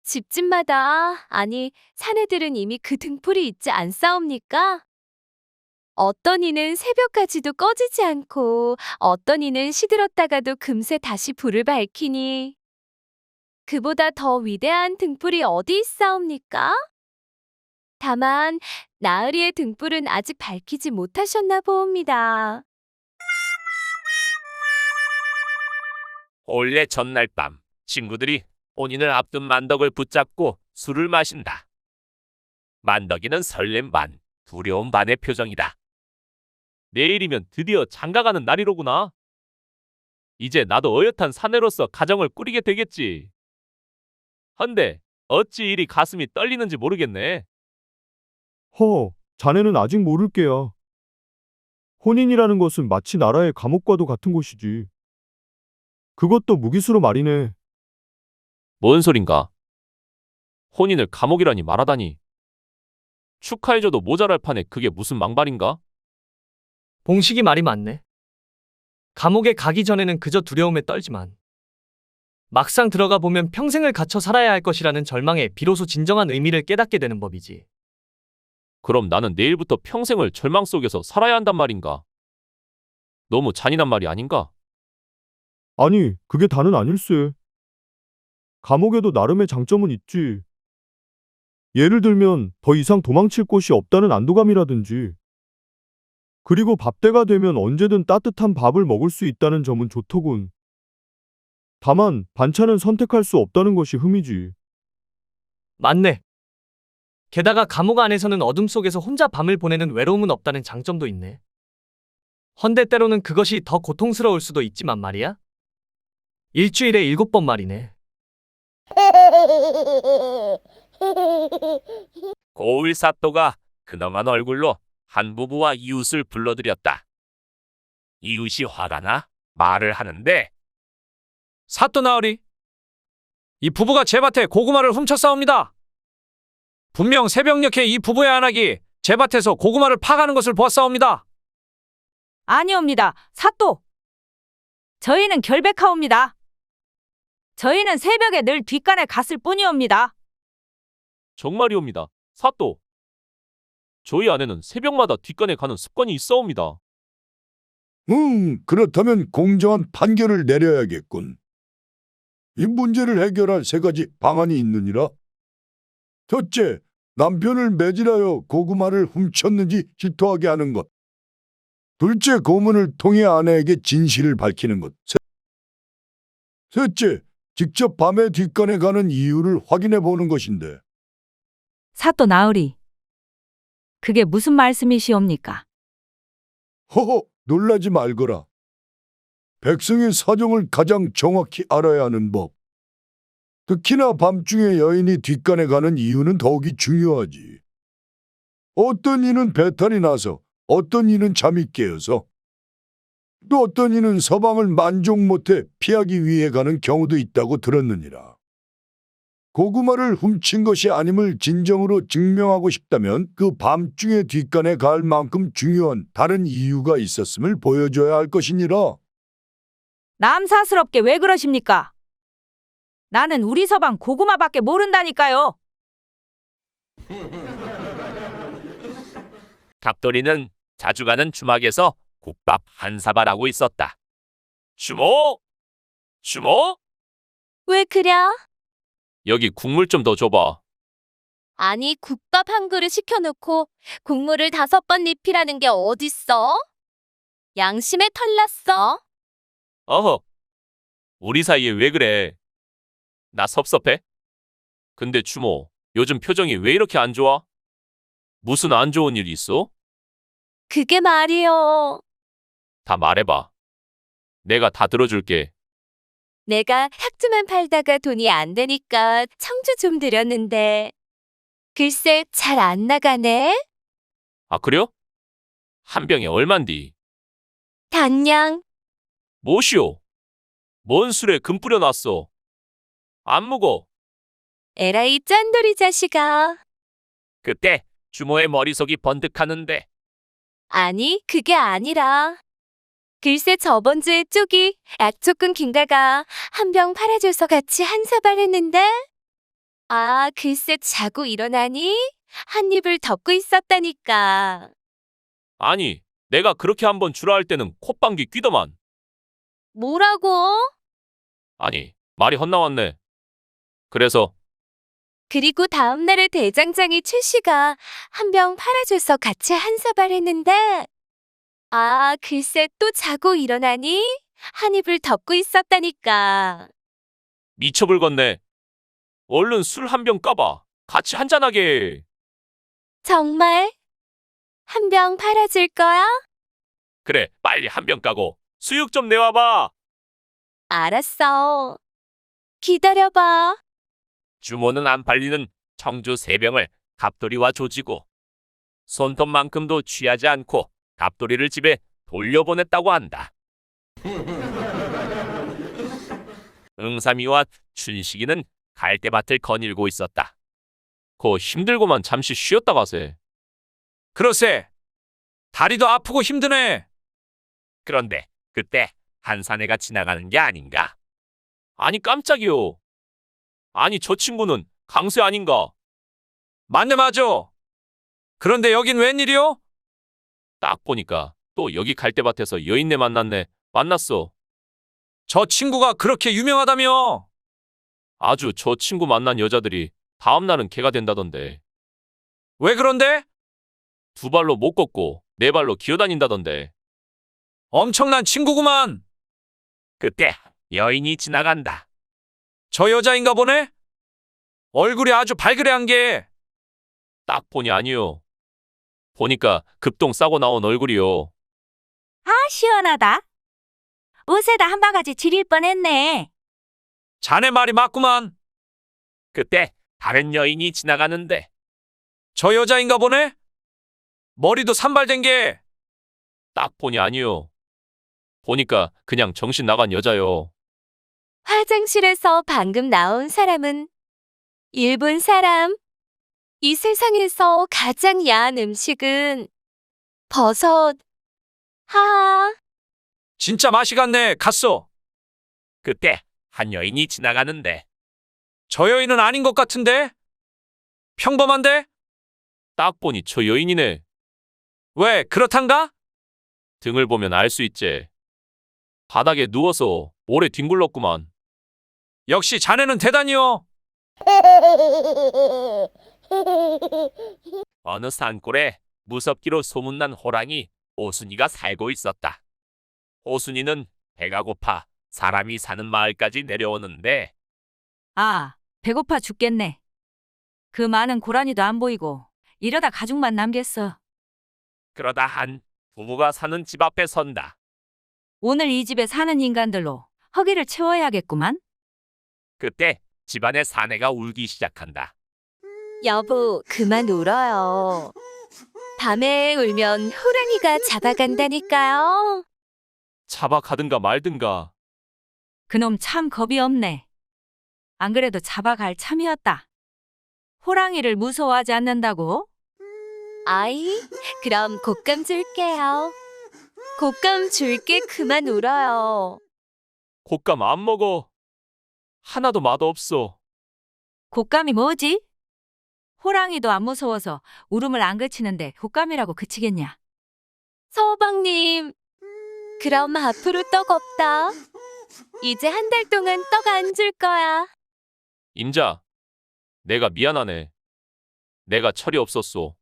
집집마다, 아니, 사내들은 이미 그 등불이 있지 않사옵니까? 어떤 이는 새벽까지도 꺼지지 않고 어떤 이는 시들었다가도 금세 다시 불을 밝히니 그보다 더 위대한 등불이 어디 있사옵니까? 다만 나으리의 등불은 아직 밝히지 못하셨나 보옵니다. 원래 전날 밤 친구들이 혼인을 앞둔 만덕을 붙잡고 술을 마신다. 만덕이는 설렘 반, 두려움 반의 표정이다. 내일이면 드디어 장가가는 날이로구나. 이제 나도 어엿한 사내로서 가정을 꾸리게 되겠지. 헌데 어찌 이리 가슴이 떨리는지 모르겠네. 자네는 아직 모를게야. 혼인이라는 것은 마치 나라의 감옥과도 같은 곳이지. 그것도 무기수로 말이네. 뭔 소린가? 혼인을 감옥이라니 말하다니. 축하해줘도 모자랄 판에 그게 무슨 망발인가? 봉식이 말이 맞네. 감옥에 가기 전에는 그저 두려움에 떨지만 막상 들어가 보면 평생을 갇혀 살아야 할 것이라는 절망에 비로소 진정한 의미를 깨닫게 되는 법이지. 그럼 나는 내일부터 평생을 절망 속에서 살아야 한단 말인가? 너무 잔인한 말이 아닌가? 아니, 그게 다는 아닐세. 감옥에도 나름의 장점은 있지. 예를 들면 더 이상 도망칠 곳이 없다는 안도감이라든지. 그리고 밥때가 되면 언제든 따뜻한 밥을 먹을 수 있다는 점은 좋더군. 다만 반찬은 선택할 수 없다는 것이 흠이지. 맞네. 게다가 감옥 안에서는 어둠 속에서 혼자 밤을 보내는 외로움은 없다는 장점도 있네. 헌데 때로는 그것이 더 고통스러울 수도 있지만 말이야. 일주일에 7번 말이네. 고을 사또가 근엄한 얼굴로 한 부부와 이웃을 불러들였다. 이웃이 화가 나 말을 하는데 사또 나으리, 이 부부가 제 밭에 고구마를 훔쳤사옵니다. 분명 새벽녘에 이 부부의 안악이 제 밭에서 고구마를 파가는 것을 보았사옵니다. 아니옵니다. 사또. 저희는 결백하옵니다. 저희는 새벽에 늘 뒷간에 갔을 뿐이옵니다. 정말이옵니다. 사또. 저희 아내는 새벽마다 뒷간에 가는 습관이 있어옵니다. 그렇다면 공정한 판결을 내려야겠군. 이 문제를 해결할 3가지 방안이 있느니라. 첫째, 남편을 매질하여 고구마를 훔쳤는지 실토하게 하는 것. 둘째, 고문을 통해 아내에게 진실을 밝히는 것. 셋째, 직접 밤에 뒷간에 가는 이유를 확인해 보는 것인데. 사또 나으리. 그게 무슨 말씀이시옵니까? 놀라지 말거라. 백성의 사정을 가장 정확히 알아야 하는 법. 특히나 밤중에 여인이 뒷간에 가는 이유는 더욱이 중요하지. 어떤 이는 배탈이 나서, 어떤 이는 잠이 깨어서, 또 어떤 이는 서방을 만족 못해 피하기 위해 가는 경우도 있다고 들었느니라. 고구마를 훔친 것이 아님을 진정으로 증명하고 싶다면 그 밤중에 뒷간에 갈 만큼 중요한 다른 이유가 있었음을 보여줘야 할 것이니라. 남사스럽게 왜 그러십니까? 나는 우리 서방 고구마밖에 모른다니까요. 갑돌이는 자주 가는 주막에서 국밥 한 사발 하고 있었다. 주모! 주모! 왜 그려? 여기 국물 좀 더 줘봐. 아니, 국밥 한 그릇 시켜놓고 국물을 5번 리필하는 게 어딨어? 양심에 털났어? 어허. 우리 사이에 왜 그래? 나 섭섭해? 근데 주모, 요즘 표정이 왜 이렇게 안 좋아? 무슨 안 좋은 일 있어? 그게 말이요. 다 말해봐. 내가 다 들어줄게. 내가 탁주만 팔다가 돈이 안 되니까 청주 좀 들였는데 글쎄 잘 안 나가네. 아, 그래요? 한 병에 얼만디? 단양. 뭐시오? 뭔 술에 금 뿌려놨어? 안 먹어. 에라이 짠돌이 자식아. 그때 주모의 머리속이 번득하는데 아니 그게 아니라 글쎄 저번 주에 쪽이 약조금 긴가가 한 병 팔아줘서 같이 한 사발 했는데 아 글쎄 자고 일어나니 한 입을 덮고 있었다니까. 아니, 내가 그렇게 한번 주라 할 때는 콧방귀 뀌더만. 뭐라고? 아니, 말이 헛나왔네. 그래서 그리고 다음날에 대장장이 최씨가 한 병 팔아줘서 같이 한 사발 했는데 아 글쎄 또 자고 일어나니 한 입을 덮고 있었다니까. 미쳐불겠네. 얼른 술 한 병 까봐. 같이 한잔하게 해. 정말? 한 병 팔아줄 거야? 그래 빨리 한 병 까고 수육 좀 내와봐. 알았어. 기다려봐. 주모는 안 팔리는 청주 3병을 갑돌이와 조지고 손톱만큼도 취하지 않고 갑돌이를 집에 돌려보냈다고 한다. 응삼이와 춘식이는 갈대밭을 거닐고 있었다. 거 힘들고만 잠시 쉬었다 가세. 그러세. 다리도 아프고 힘드네. 그런데 그때 한 사내가 지나가는 게 아닌가. 아니 깜짝이요. 아니 저 친구는 강세 아닌가? 맞네 맞아. 그런데 여긴 웬일이요? 딱 보니까 또 여기 갈대밭에서 여인네 만났네. 만났어. 저 친구가 그렇게 유명하다며. 아주 저 친구 만난 여자들이 다음날은 개가 된다던데. 왜 그런데? 2발로 못 걷고 4발로 기어다닌다던데. 엄청난 친구구만. 그때 여인이 지나간다. 저 여자인가 보네? 얼굴이 아주 발그레한 게. 딱 보니 아니요. 보니까 급동 싸고 나온 얼굴이요. 아, 시원하다. 옷에다 한 바가지 지릴 뻔했네. 자네 말이 맞구만. 그때 다른 여인이 지나가는데 저 여자인가 보네? 머리도 산발된 게. 딱 보니 아니요. 보니까 그냥 정신 나간 여자요. 화장실에서 방금 나온 사람은 일본 사람. 이 세상에서 가장 야한 음식은 버섯. 하하. 진짜 맛이 갔네. 갔어. 그때 한 여인이 지나가는데 저 여인은 아닌 것 같은데? 평범한데? 딱 보니 저 여인이네. 왜 그렇단가? 등을 보면 알 수 있지. 바닥에 누워서 오래 뒹굴렀구만. 역시 자네는 대단히요. 어느 산골에 무섭기로 소문난 호랑이 오순이가 살고 있었다. 오순이는 배가 고파 사람이 사는 마을까지 내려오는데 아, 배고파 죽겠네. 그 많은 고라니도 안 보이고 이러다 가죽만 남겠어. 그러다 한 부부가 사는 집 앞에 선다. 오늘 이 집에 사는 인간들로 허기를 채워야겠구만. 그때 집안의 사내가 울기 시작한다. 여보, 그만 울어요. 밤에 울면 호랑이가 잡아간다니까요. 잡아가든가 말든가. 그놈 참 겁이 없네. 안 그래도 잡아갈 참이었다. 호랑이를 무서워하지 않는다고? 아이, 그럼 곶감 줄게요. 곶감 줄게. 그만 울어요. 곶감 안 먹어. 하나도 맛없어. 곶감이 뭐지? 호랑이도 안 무서워서 울음을 안 그치는데 곶감이라고 그치겠냐? 서방님, 그럼 앞으로 떡 없다. 이제 한 달 동안 떡 안 줄 거야. 임자, 내가 미안하네. 내가 철이 없었소.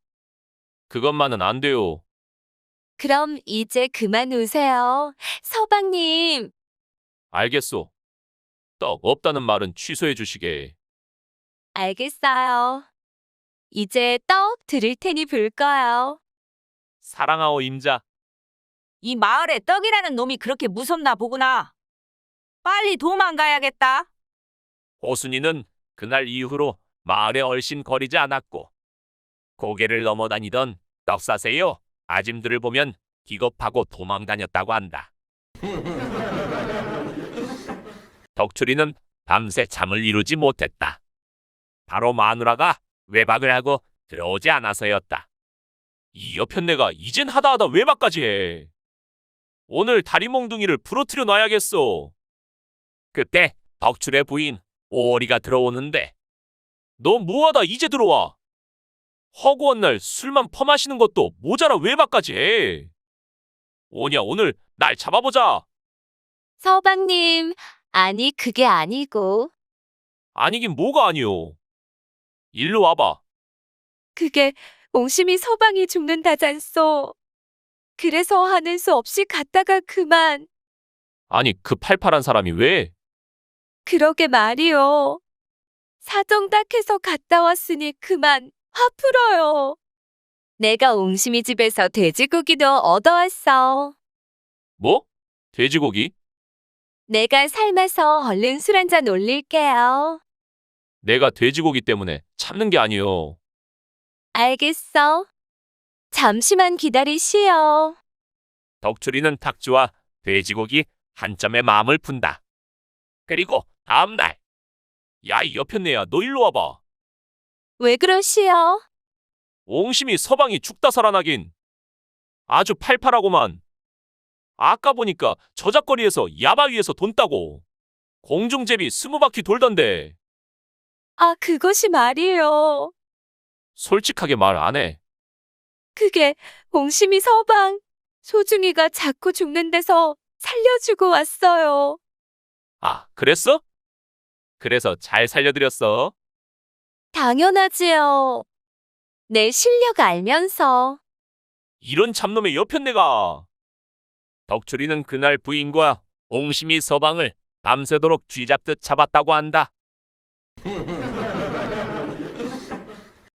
그것만은 안 돼요. 그럼 이제 그만 우세요. 서방님. 알겠소. 떡 없다는 말은 취소해 주시게. 알겠어요. 이제 떡 드릴 테니 불 꺼요. 사랑하오 임자. 이 마을에 떡이라는 놈이 그렇게 무섭나 보구나. 빨리 도망가야겠다. 호순이는 그날 이후로 마을에 얼씬 거리지 않았고 고개를 넘어다니던 떡 사세요 아짐들을 보면 기겁하고 도망다녔다고 한다. 덕출이는 밤새 잠을 이루지 못했다. 바로 마누라가 외박을 하고 들어오지 않아서였다. 이 여편네가 이젠 하다하다 외박까지 해. 오늘 다리 몽둥이를 부러뜨려 놔야겠어. 그때 덕출의 부인 오월이가 들어오는데 너 뭐하다 이제 들어와. 허구한 날 술만 퍼마시는 것도 모자라 외박까지 해. 오냐 오늘 날 잡아보자. 서방님, 아니 그게 아니고. 아니긴 뭐가 아니오. 일로 와봐. 그게 옹심이 서방이 죽는다잖소. 그래서 하는 수 없이 갔다가 그만. 아니 그 팔팔한 사람이 왜? 그러게 말이요. 사정 딱 해서 갔다 왔으니 그만 화 풀어요. 내가 옹심이 집에서 돼지고기도 얻어왔어. 뭐? 돼지고기? 내가 삶아서 얼른 술 한잔 올릴게요. 내가 돼지고기 때문에 참는 게 아니오. 알겠어. 잠시만 기다리시오. 덕출이는 탁주와 돼지고기 한 점에 마음을 푼다. 그리고 다음 날 야 이 여편네야 너 일로 와봐. 왜 그러시오? 옹심이 서방이 죽다 살아나긴. 아주 팔팔하고만. 아까 보니까 저작거리에서 야바 위에서 돈 따고 공중제비 20바퀴 돌던데. 아, 그것이 말이요. 솔직하게 말 안 해. 그게 옹심이 서방 소중이가 자꾸 죽는 데서 살려주고 왔어요. 아, 그랬어? 그래서 잘 살려드렸어. 당연하지요. 내 실력 알면서. 이런 잡놈의 여편네가. 덕출이는 그날 부인과 옹심이 서방을 밤새도록 쥐잡듯 잡았다고 한다.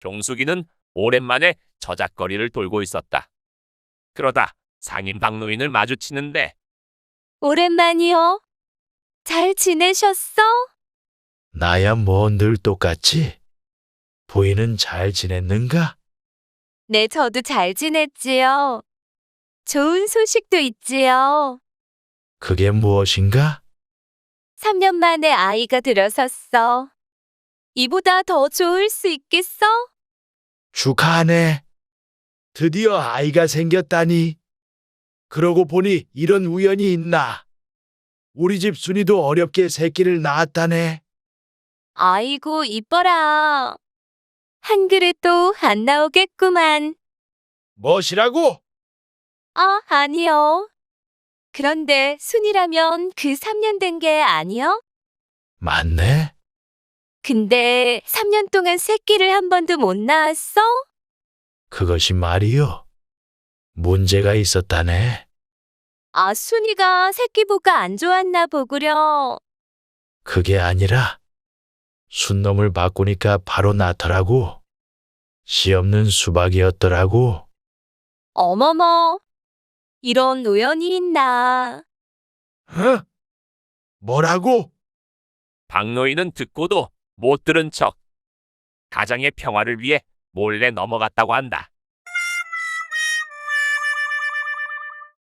종숙이는 오랜만에 저작거리를 돌고 있었다. 그러다 상인 박노인을 마주치는데 오랜만이요. 잘 지내셨어? 나야 뭐 늘 똑같지? 부인은 잘 지냈는가? 네, 저도 잘 지냈지요. 좋은 소식도 있지요. 그게 무엇인가? 3년 만에 아이가 들어섰어. 이보다 더 좋을 수 있겠어? 축하하네. 드디어 아이가 생겼다니. 그러고 보니 이런 우연이 있나? 우리 집 순이도 어렵게 새끼를 낳았다네. 아이고, 이뻐라. 한 그릇도 안 나오겠구만. 뭐시라고? 아니요. 그런데 순이라면 그 3년 된 게 아니요? 맞네. 근데 3년 동안 새끼를 한 번도 못 낳았어? 그것이 말이요. 문제가 있었다네. 순이가 새끼보가 안 좋았나 보구려. 그게 아니라 순놈을 바꾸니까 바로 낳더라고. 씨 없는 수박이었더라고. 어머머, 이런 우연이 있나. 뭐라고? 박노인은 듣고도 못 들은 척 가정의 평화를 위해 몰래 넘어갔다고 한다.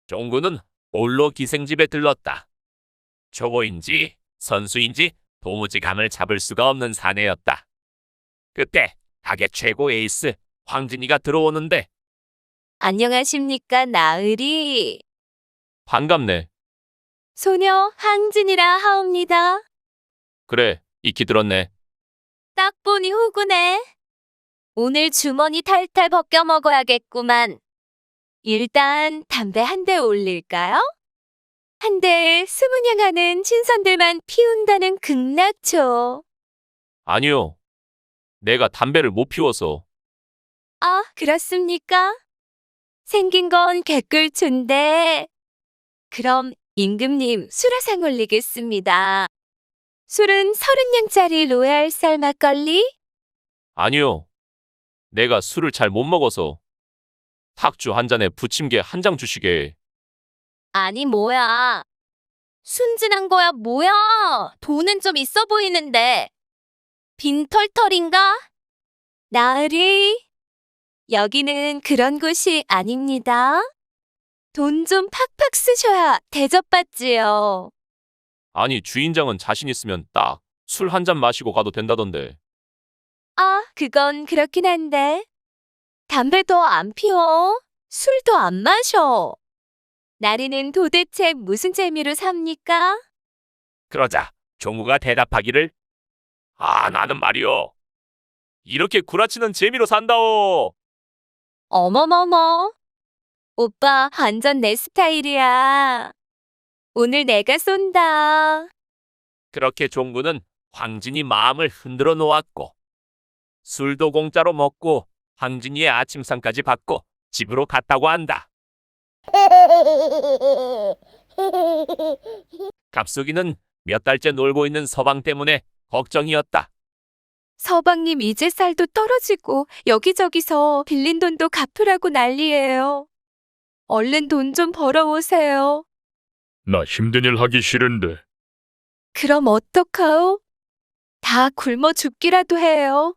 종구는 홀로 기생집에 들렀다. 초보인지 선수인지 도무지 감을 잡을 수가 없는 사내였다. 그때 가게 최고 에이스 황진이가 들어오는데 안녕하십니까, 나으리. 반갑네. 소녀 황진이라 하옵니다. 그래, 익히 들었네. 딱 보니 호구네. 오늘 주머니 탈탈 벗겨 먹어야겠구만. 일단 담배 한 대 올릴까요? 한 대에 20냥 하는 신선들만 피운다는 극락초. 아니요. 내가 담배를 못 피워서. 그렇습니까? 생긴 건 개꿀초인데. 그럼 임금님 수라상 올리겠습니다. 술은 30냥짜리 로얄 쌀 막걸리? 아니요. 내가 술을 잘 못 먹어서 탁주 한 잔에 부침개 한 장 주시게. 아니, 뭐야. 순진한 거야, 뭐야. 돈은 좀 있어 보이는데. 빈털털인가? 나으리, 여기는 그런 곳이 아닙니다. 돈 좀 팍팍 쓰셔야 대접받지요. 아니, 주인장은 자신 있으면 딱 술 한 잔 마시고 가도 된다던데. 아, 그건 그렇긴 한데. 담배도 안 피워. 술도 안 마셔. 나리는 도대체 무슨 재미로 삽니까? 그러자 종우가 대답하기를 나는 말이요. 이렇게 구라치는 재미로 산다오. 어머머머. 오빠 완전 내 스타일이야. 오늘 내가 쏜다. 그렇게 종구는 황진이 마음을 흔들어 놓았고 술도 공짜로 먹고 황진이의 아침상까지 받고 집으로 갔다고 한다. 갑수기는 몇 달째 놀고 있는 서방 때문에 걱정이었다. 서방님 이제 쌀도 떨어지고 여기저기서 빌린 돈도 갚으라고 난리예요. 얼른 돈 좀 벌어오세요. 나 힘든 일 하기 싫은데. 그럼 어떡하오? 다 굶어 죽기라도 해요.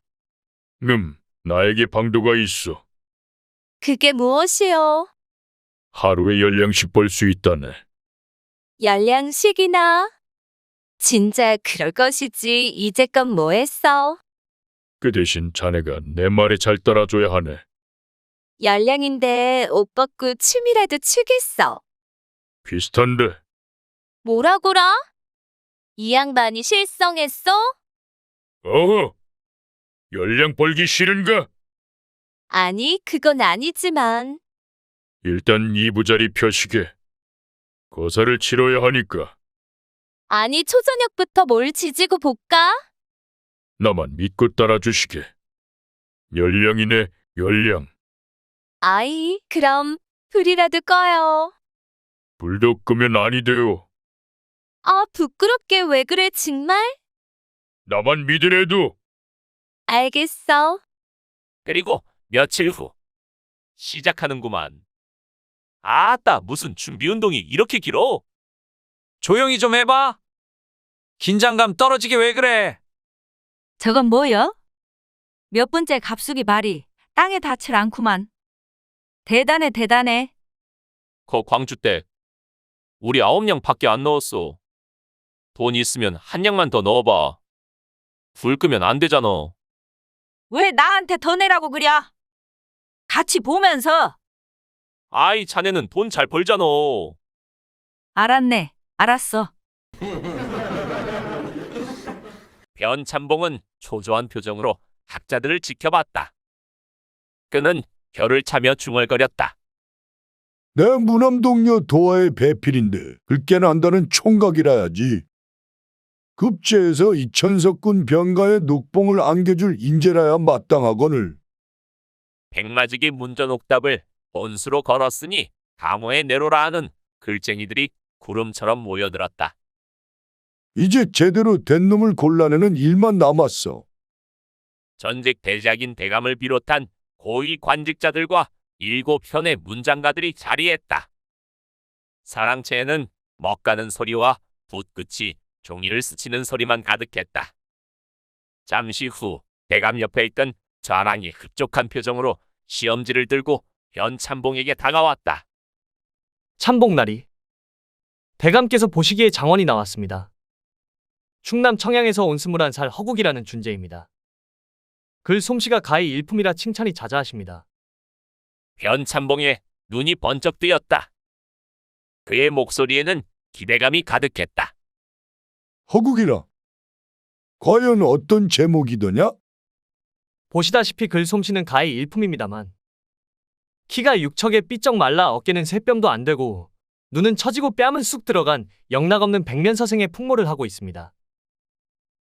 나에게 방도가 있어. 그게 무엇이요? 하루에 10량씩 벌 수 있다네. 열량씩이나? 진짜 그럴 것이지 이제껏 뭐 했어? 그 대신 자네가 내 말에 잘 따라줘야 하네. 열량인데 옷 벗고 춤이라도 추겠어. 비슷한데. 뭐라고라? 이 양반이 실성했어? 어허! 10량 벌기 싫은가? 아니, 그건 아니지만. 일단 이부자리 펴시게. 거사를 치러야 하니까. 아니, 초저녁부터 뭘 지지고 볶아? 나만 믿고 따라주시게. 10량이네, 10량. 아이, 그럼 불이라도 꺼요. 불도 끄면 아니 돼요. 아, 부끄럽게 왜 그래, 정말? 나만 믿으래도. 알겠어. 그리고 며칠 후 시작하는구만. 아따, 무슨 준비 운동이 이렇게 길어? 조용히 좀 해봐. 긴장감 떨어지게 왜 그래? 저건 뭐여? 몇 번째 갑수기 발이 땅에 닿질 않구만. 대단해, 대단해. 거 광주댁. 우리 9냥 밖에 안 넣었어. 돈 있으면 한 냥만 더 넣어봐. 불 끄면 안 되잖아. 왜 나한테 더 내라고 그려? 같이 보면서. 아이, 자네는 돈 잘 벌잖아. 알았네, 알았어. 변참봉은 초조한 표정으로 학자들을 지켜봤다. 그는 혀를 차며 중얼거렸다. 내 무남 동료 도화의 배필인데 긁게나 한다는 총각이라야지. 급제에서 이천석군 병가에 녹봉을 안겨줄 인재라야 마땅하거늘. 백마지기 문전옥답을 본수로 걸었으니 강호에 내로라 하는 글쟁이들이 구름처럼 모여들었다. 이제 제대로 된 놈을 골라내는 일만 남았어. 전직 대작인 대감을 비롯한 고위 관직자들과 7편의 문장가들이 자리했다. 사랑채에는 먹가는 소리와 붓끝이 종이를 스치는 소리만 가득했다. 잠시 후 대감 옆에 있던 좌랑이 흡족한 표정으로 시험지를 들고 변참봉에게 다가왔다. 참봉나리. 대감께서 보시기에 장원이 나왔습니다. 충남 청양에서 온 21살 허국이라는 준재입니다. 글 솜씨가 가히 일품이라 칭찬이 자자하십니다. 변참봉의 눈이 번쩍 뜨였다. 그의 목소리에는 기대감이 가득했다. 허국이라. 과연 어떤 제목이더냐? 보시다시피 글 솜씨는 가히 일품입니다만 키가 6척에 삐쩍 말라 어깨는 세 뼘도 안 되고 눈은 처지고 뺨은 쑥 들어간 영락없는 백면서생의 풍모를 하고 있습니다.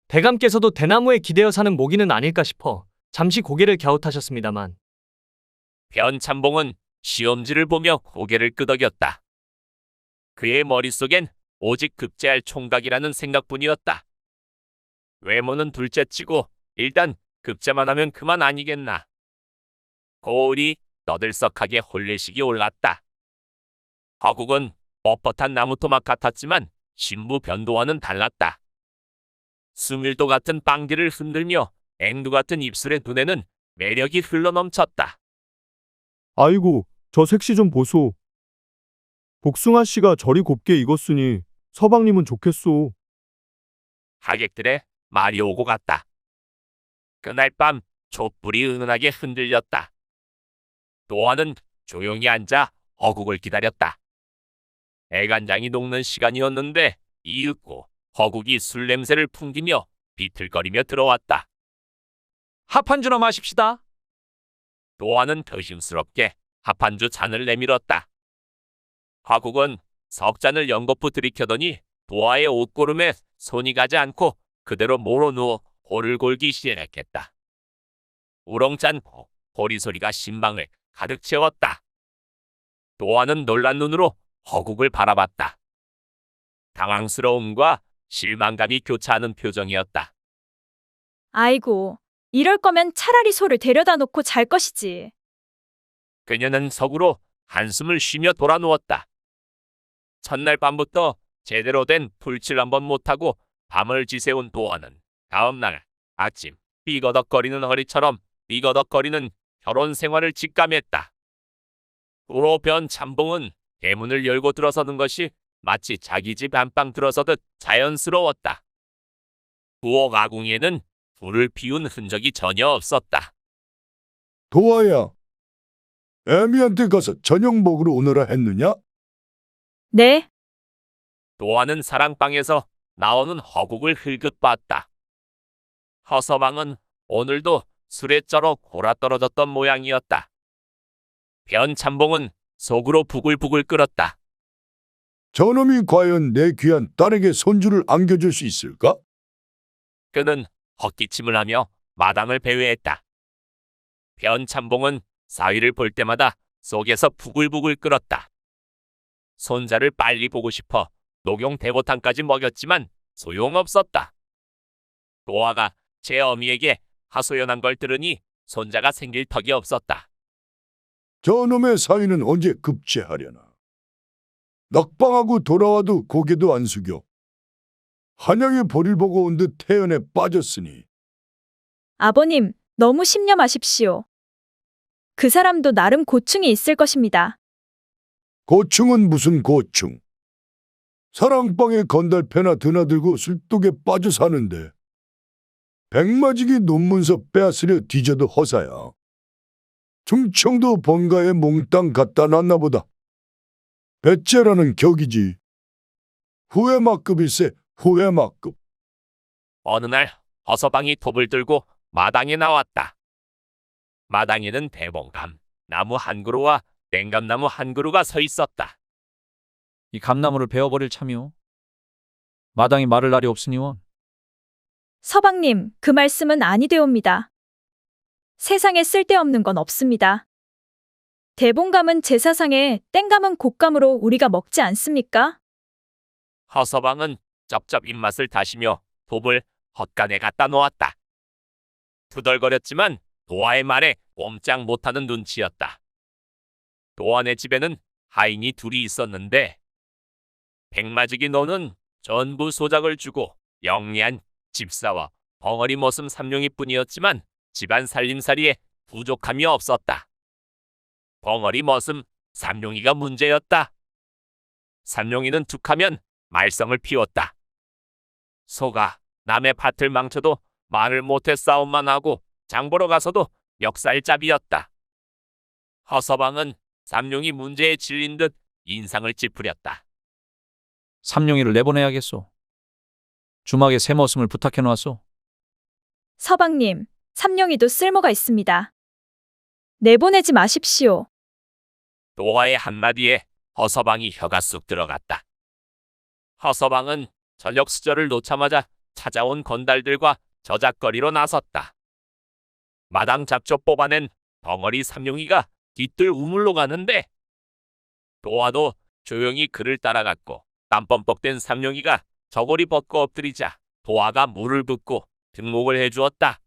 대감께서도 대나무에 기대어 사는 모기는 아닐까 싶어 잠시 고개를 갸웃하셨습니다만 변참봉은 시험지를 보며 고개를 끄덕였다. 그의 머릿속엔 오직 급제할 총각이라는 생각뿐이었다. 외모는 둘째치고 일단 급제만 하면 그만 아니겠나. 고울이 너들썩하게 홀레식이 올랐다. 허국은 뻣뻣한 나무토막 같았지만 신부 변도와는 달랐다. 수밀도 같은 빵디를 흔들며 앵두 같은 입술의 눈에는 매력이 흘러넘쳤다. 아이고, 저 색시 좀 보소. 복숭아 씨가 저리 곱게 익었으니 서방님은 좋겠소. 하객들의 말이 오고 갔다. 그날 밤 촛불이 은은하게 흔들렸다. 노아는 조용히 앉아 허국을 기다렸다. 애간장이 녹는 시간이었는데 이윽고 허국이 술 냄새를 풍기며 비틀거리며 들어왔다. 합 한 주나 마십시다. 노아는 조심스럽게 합 한 주 잔을 내밀었다. 허국은 석 잔을 연거푸 들이켜더니 노아의 옷고름에 손이 가지 않고 그대로 모로 누워 골을 골기 시작했다. 우렁찬 호리 소리가 심방을 가득 채웠다. 노아는 놀란 눈으로 허국을 바라봤다. 당황스러움과 실망감이 교차하는 표정이었다. 아이고, 이럴 거면 차라리 소를 데려다 놓고 잘 것이지. 그녀는 석으로 한숨을 쉬며 돌아 누웠다. 첫날 밤부터 제대로 된 풀칠 한번 못하고 밤을 지새운 도어는 다음날 아침 삐거덕거리는 허리처럼 삐거덕거리는 결혼 생활을 직감했다. 후로 변 참봉은 대문을 열고 들어서는 것이 마치 자기 집 안방 들어서듯 자연스러웠다. 부엌 아궁이에는 불을 피운 흔적이 전혀 없었다. 도아야, 애미한테 가서 저녁 먹으러 오너라 했느냐? 네, 도아는 사랑방에서 나오는 허국을 흘끗 봤다. 허서방은 오늘도 술에 쩔어 골아떨어졌던 모양이었다. 변참봉은 속으로 부글부글 끓었다. 저놈이 과연 내 귀한 딸에게 손주를 안겨줄 수 있을까? 그는 헛기침을 하며 마당을 배회했다. 변참봉은 사위를 볼 때마다 속에서 부글부글 끓었다. 손자를 빨리 보고 싶어 녹용대보탕까지 먹였지만 소용없었다. 노아가 제 어미에게 하소연한 걸 들으니 손자가 생길 턱이 없었다. 저놈의 사위는 언제 급제하려나? 낙방하고 돌아와도 고개도 안 숙여. 한양의 볼일 보고 온 듯 태연에 빠졌으니. 아버님, 너무 심려마십시오. 그 사람도 나름 고충이 있을 것입니다. 고충은 무슨 고충? 사랑방에 건달패나 드나들고 술독에 빠져 사는데 백마지기 논문서 빼앗으려 뒤져도 허사야. 충청도 본가에 몽땅 갖다 놨나 보다. 배째라는 격이지. 후회막급일세, 후회막급. 어느 날 허서방이 톱을 들고 마당에 나왔다. 마당에는 대봉감, 나무 한 그루와 땡감나무 한 그루가 서 있었다. 이 감나무를 베어버릴 참이오. 마당이 마를 날이 없으니원. 서방님, 그 말씀은 아니되옵니다. 세상에 쓸데없는 건 없습니다. 대봉감은 제사상에, 땡감은 곶감으로 우리가 먹지 않습니까? 허서방은 쩝쩝 입맛을 다시며 톱을 헛간에 갖다 놓았다. 투덜거렸지만 도아의 말에 꼼짝 못하는 눈치였다. 도아네 집에는 하인이 둘이 있었는데 백마지기 노는 전부 소작을 주고 영리한 집사와 벙어리 머슴 삼룡이 뿐이었지만 집안 살림살이에 부족함이 없었다. 벙어리 머슴 삼룡이가 문제였다. 삼룡이는 툭하면 말썽을 피웠다. 소가 남의 밭을 망쳐도 말을 못해 싸움만 하고 장보러 가서도 멱살잡이였다. 허서방은 삼룡이 문제에 질린 듯 인상을 찌푸렸다. 삼룡이를 내보내야겠소. 주막에 새 머슴을 부탁해 놓았소. 서방님, 삼룡이도 쓸모가 있습니다. 내보내지 마십시오. 노아의 한마디에 허서방이 혀가 쑥 들어갔다. 허서방은 저녁 수저를 놓자마자 찾아온 건달들과 저작거리로 나섰다. 마당 잡초 뽑아낸 덩어리 삼룡이가 뒤뜰 우물로 가는데 노아도 조용히 그를 따라갔고 땀범벅된 삼룡이가 저고리 벗고 엎드리자 도아가 물을 붓고 등목을 해주었다.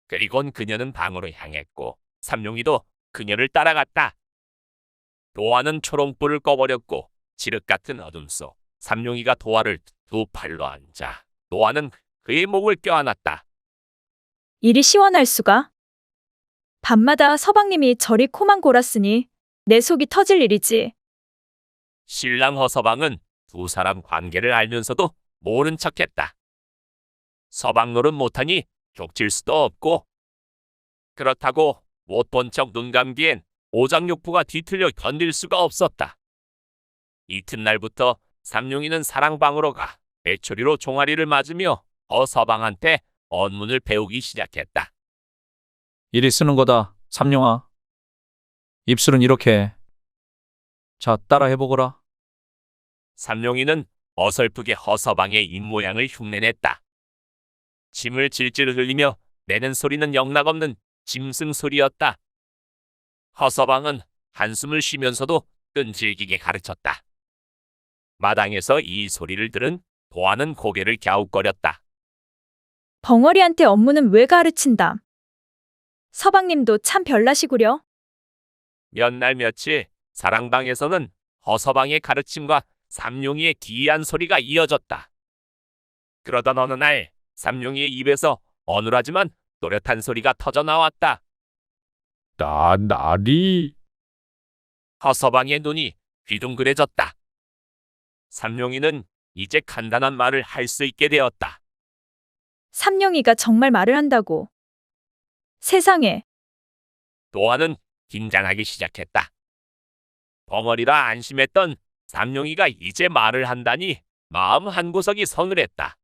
그리곤 그녀는 방으로 향했고 삼룡이도 그녀를 따라갔다. 도화는 초롱불을 꺼버렸고 칠흑 같은 어둠 속 삼룡이가 도화를 두 팔로 앉아 도화는 그의 목을 껴안았다. 이리 시원할 수가. 밤마다 서방님이 저리 코만 골았으니 내 속이 터질 일이지. 신랑 허서방은 두 사람 관계를 알면서도 모른 척했다. 서방 노릇 못하니 족칠 수도 없고 그렇다고 못 본 척 눈 감기엔 오장육부가 뒤틀려 견딜 수가 없었다. 이튿날부터 삼룡이는 사랑방으로 가 애초리로 종아리를 맞으며 허서방한테 언문을 배우기 시작했다. 이리 쓰는 거다, 삼룡아. 입술은 이렇게 해. 자, 따라 해보거라. 삼룡이는 어설프게 허서방의 입모양을 흉내냈다. 침을 질질 흘리며 내는 소리는 영락없는 짐승 소리였다. 허서방은 한숨을 쉬면서도 끈질기게 가르쳤다. 마당에서 이 소리를 들은 도화는 고개를 갸웃거렸다. 벙어리한테 업무는 왜 가르친담? 서방님도 참 별나시구려. 몇 날 며칠 사랑방에서는 허서방의 가르침과 삼룡이의 기이한 소리가 이어졌다. 그러던 어느 날 삼룡이의 입에서 어눌하지만 또렷한 소리가 터져 나왔다. 나리. 허서방의 눈이 휘둥그레졌다. 삼룡이는 이제 간단한 말을 할 수 있게 되었다. 삼룡이가 정말 말을 한다고. 세상에. 도화는 긴장하기 시작했다. 벙어리라 안심했던 삼룡이가 이제 말을 한다니 마음 한구석이 서늘했다.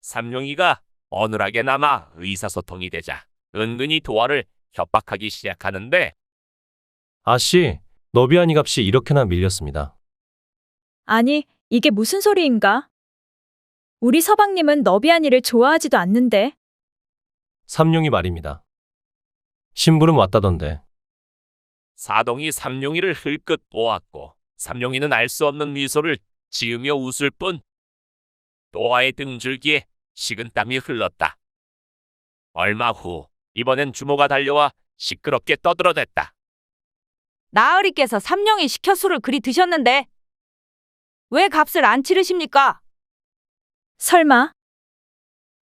삼룡이가 어눌하게나마 의사소통이 되자 은근히 도화를 협박하기 시작하는데 아씨, 너비아니 값이 이렇게나 밀렸습니다. 아니, 이게 무슨 소리인가? 우리 서방님은 너비아니를 좋아하지도 않는데. 삼룡이 말입니다. 심부름 왔다던데. 사동이 삼룡이를 흘끗 보았고 삼룡이는 알 수 없는 미소를 지으며 웃을 뿐 도화의 등줄기에 식은땀이 흘렀다. 얼마 후 이번엔 주모가 달려와 시끄럽게 떠들어댔다. 나으리께서 삼룡이 식혀술을 그리 드셨는데 왜 값을 안 치르십니까? 설마?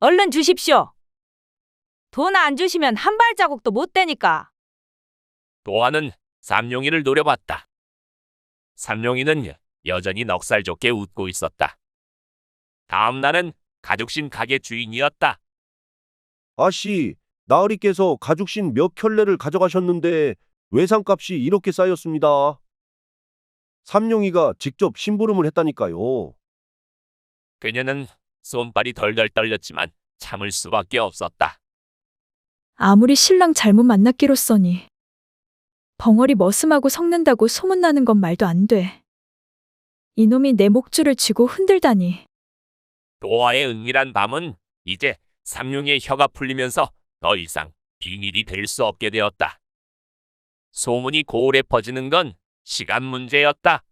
얼른 주십시오. 돈 안 주시면 한 발자국도 못 대니까. 도화는 삼룡이를 노려봤다. 삼룡이는 여전히 넉살 좋게 웃고 있었다. 다음 날은 가죽신 가게 주인이었다. 아씨, 나으리께서 가죽신 몇 켤레를 가져가셨는데 외상값이 이렇게 쌓였습니다. 삼룡이가 직접 심부름을 했다니까요. 그녀는 손발이 덜덜 떨렸지만 참을 수밖에 없었다. 아무리 신랑 잘못 만났기로써니. 벙어리 머슴하고 섞는다고 소문나는 건 말도 안 돼. 이놈이 내 목줄을 쥐고 흔들다니. 도화의 은밀한 밤은 이제 삼룡의 혀가 풀리면서 더 이상 비밀이 될 수 없게 되었다. 소문이 고을에 퍼지는 건 시간 문제였다.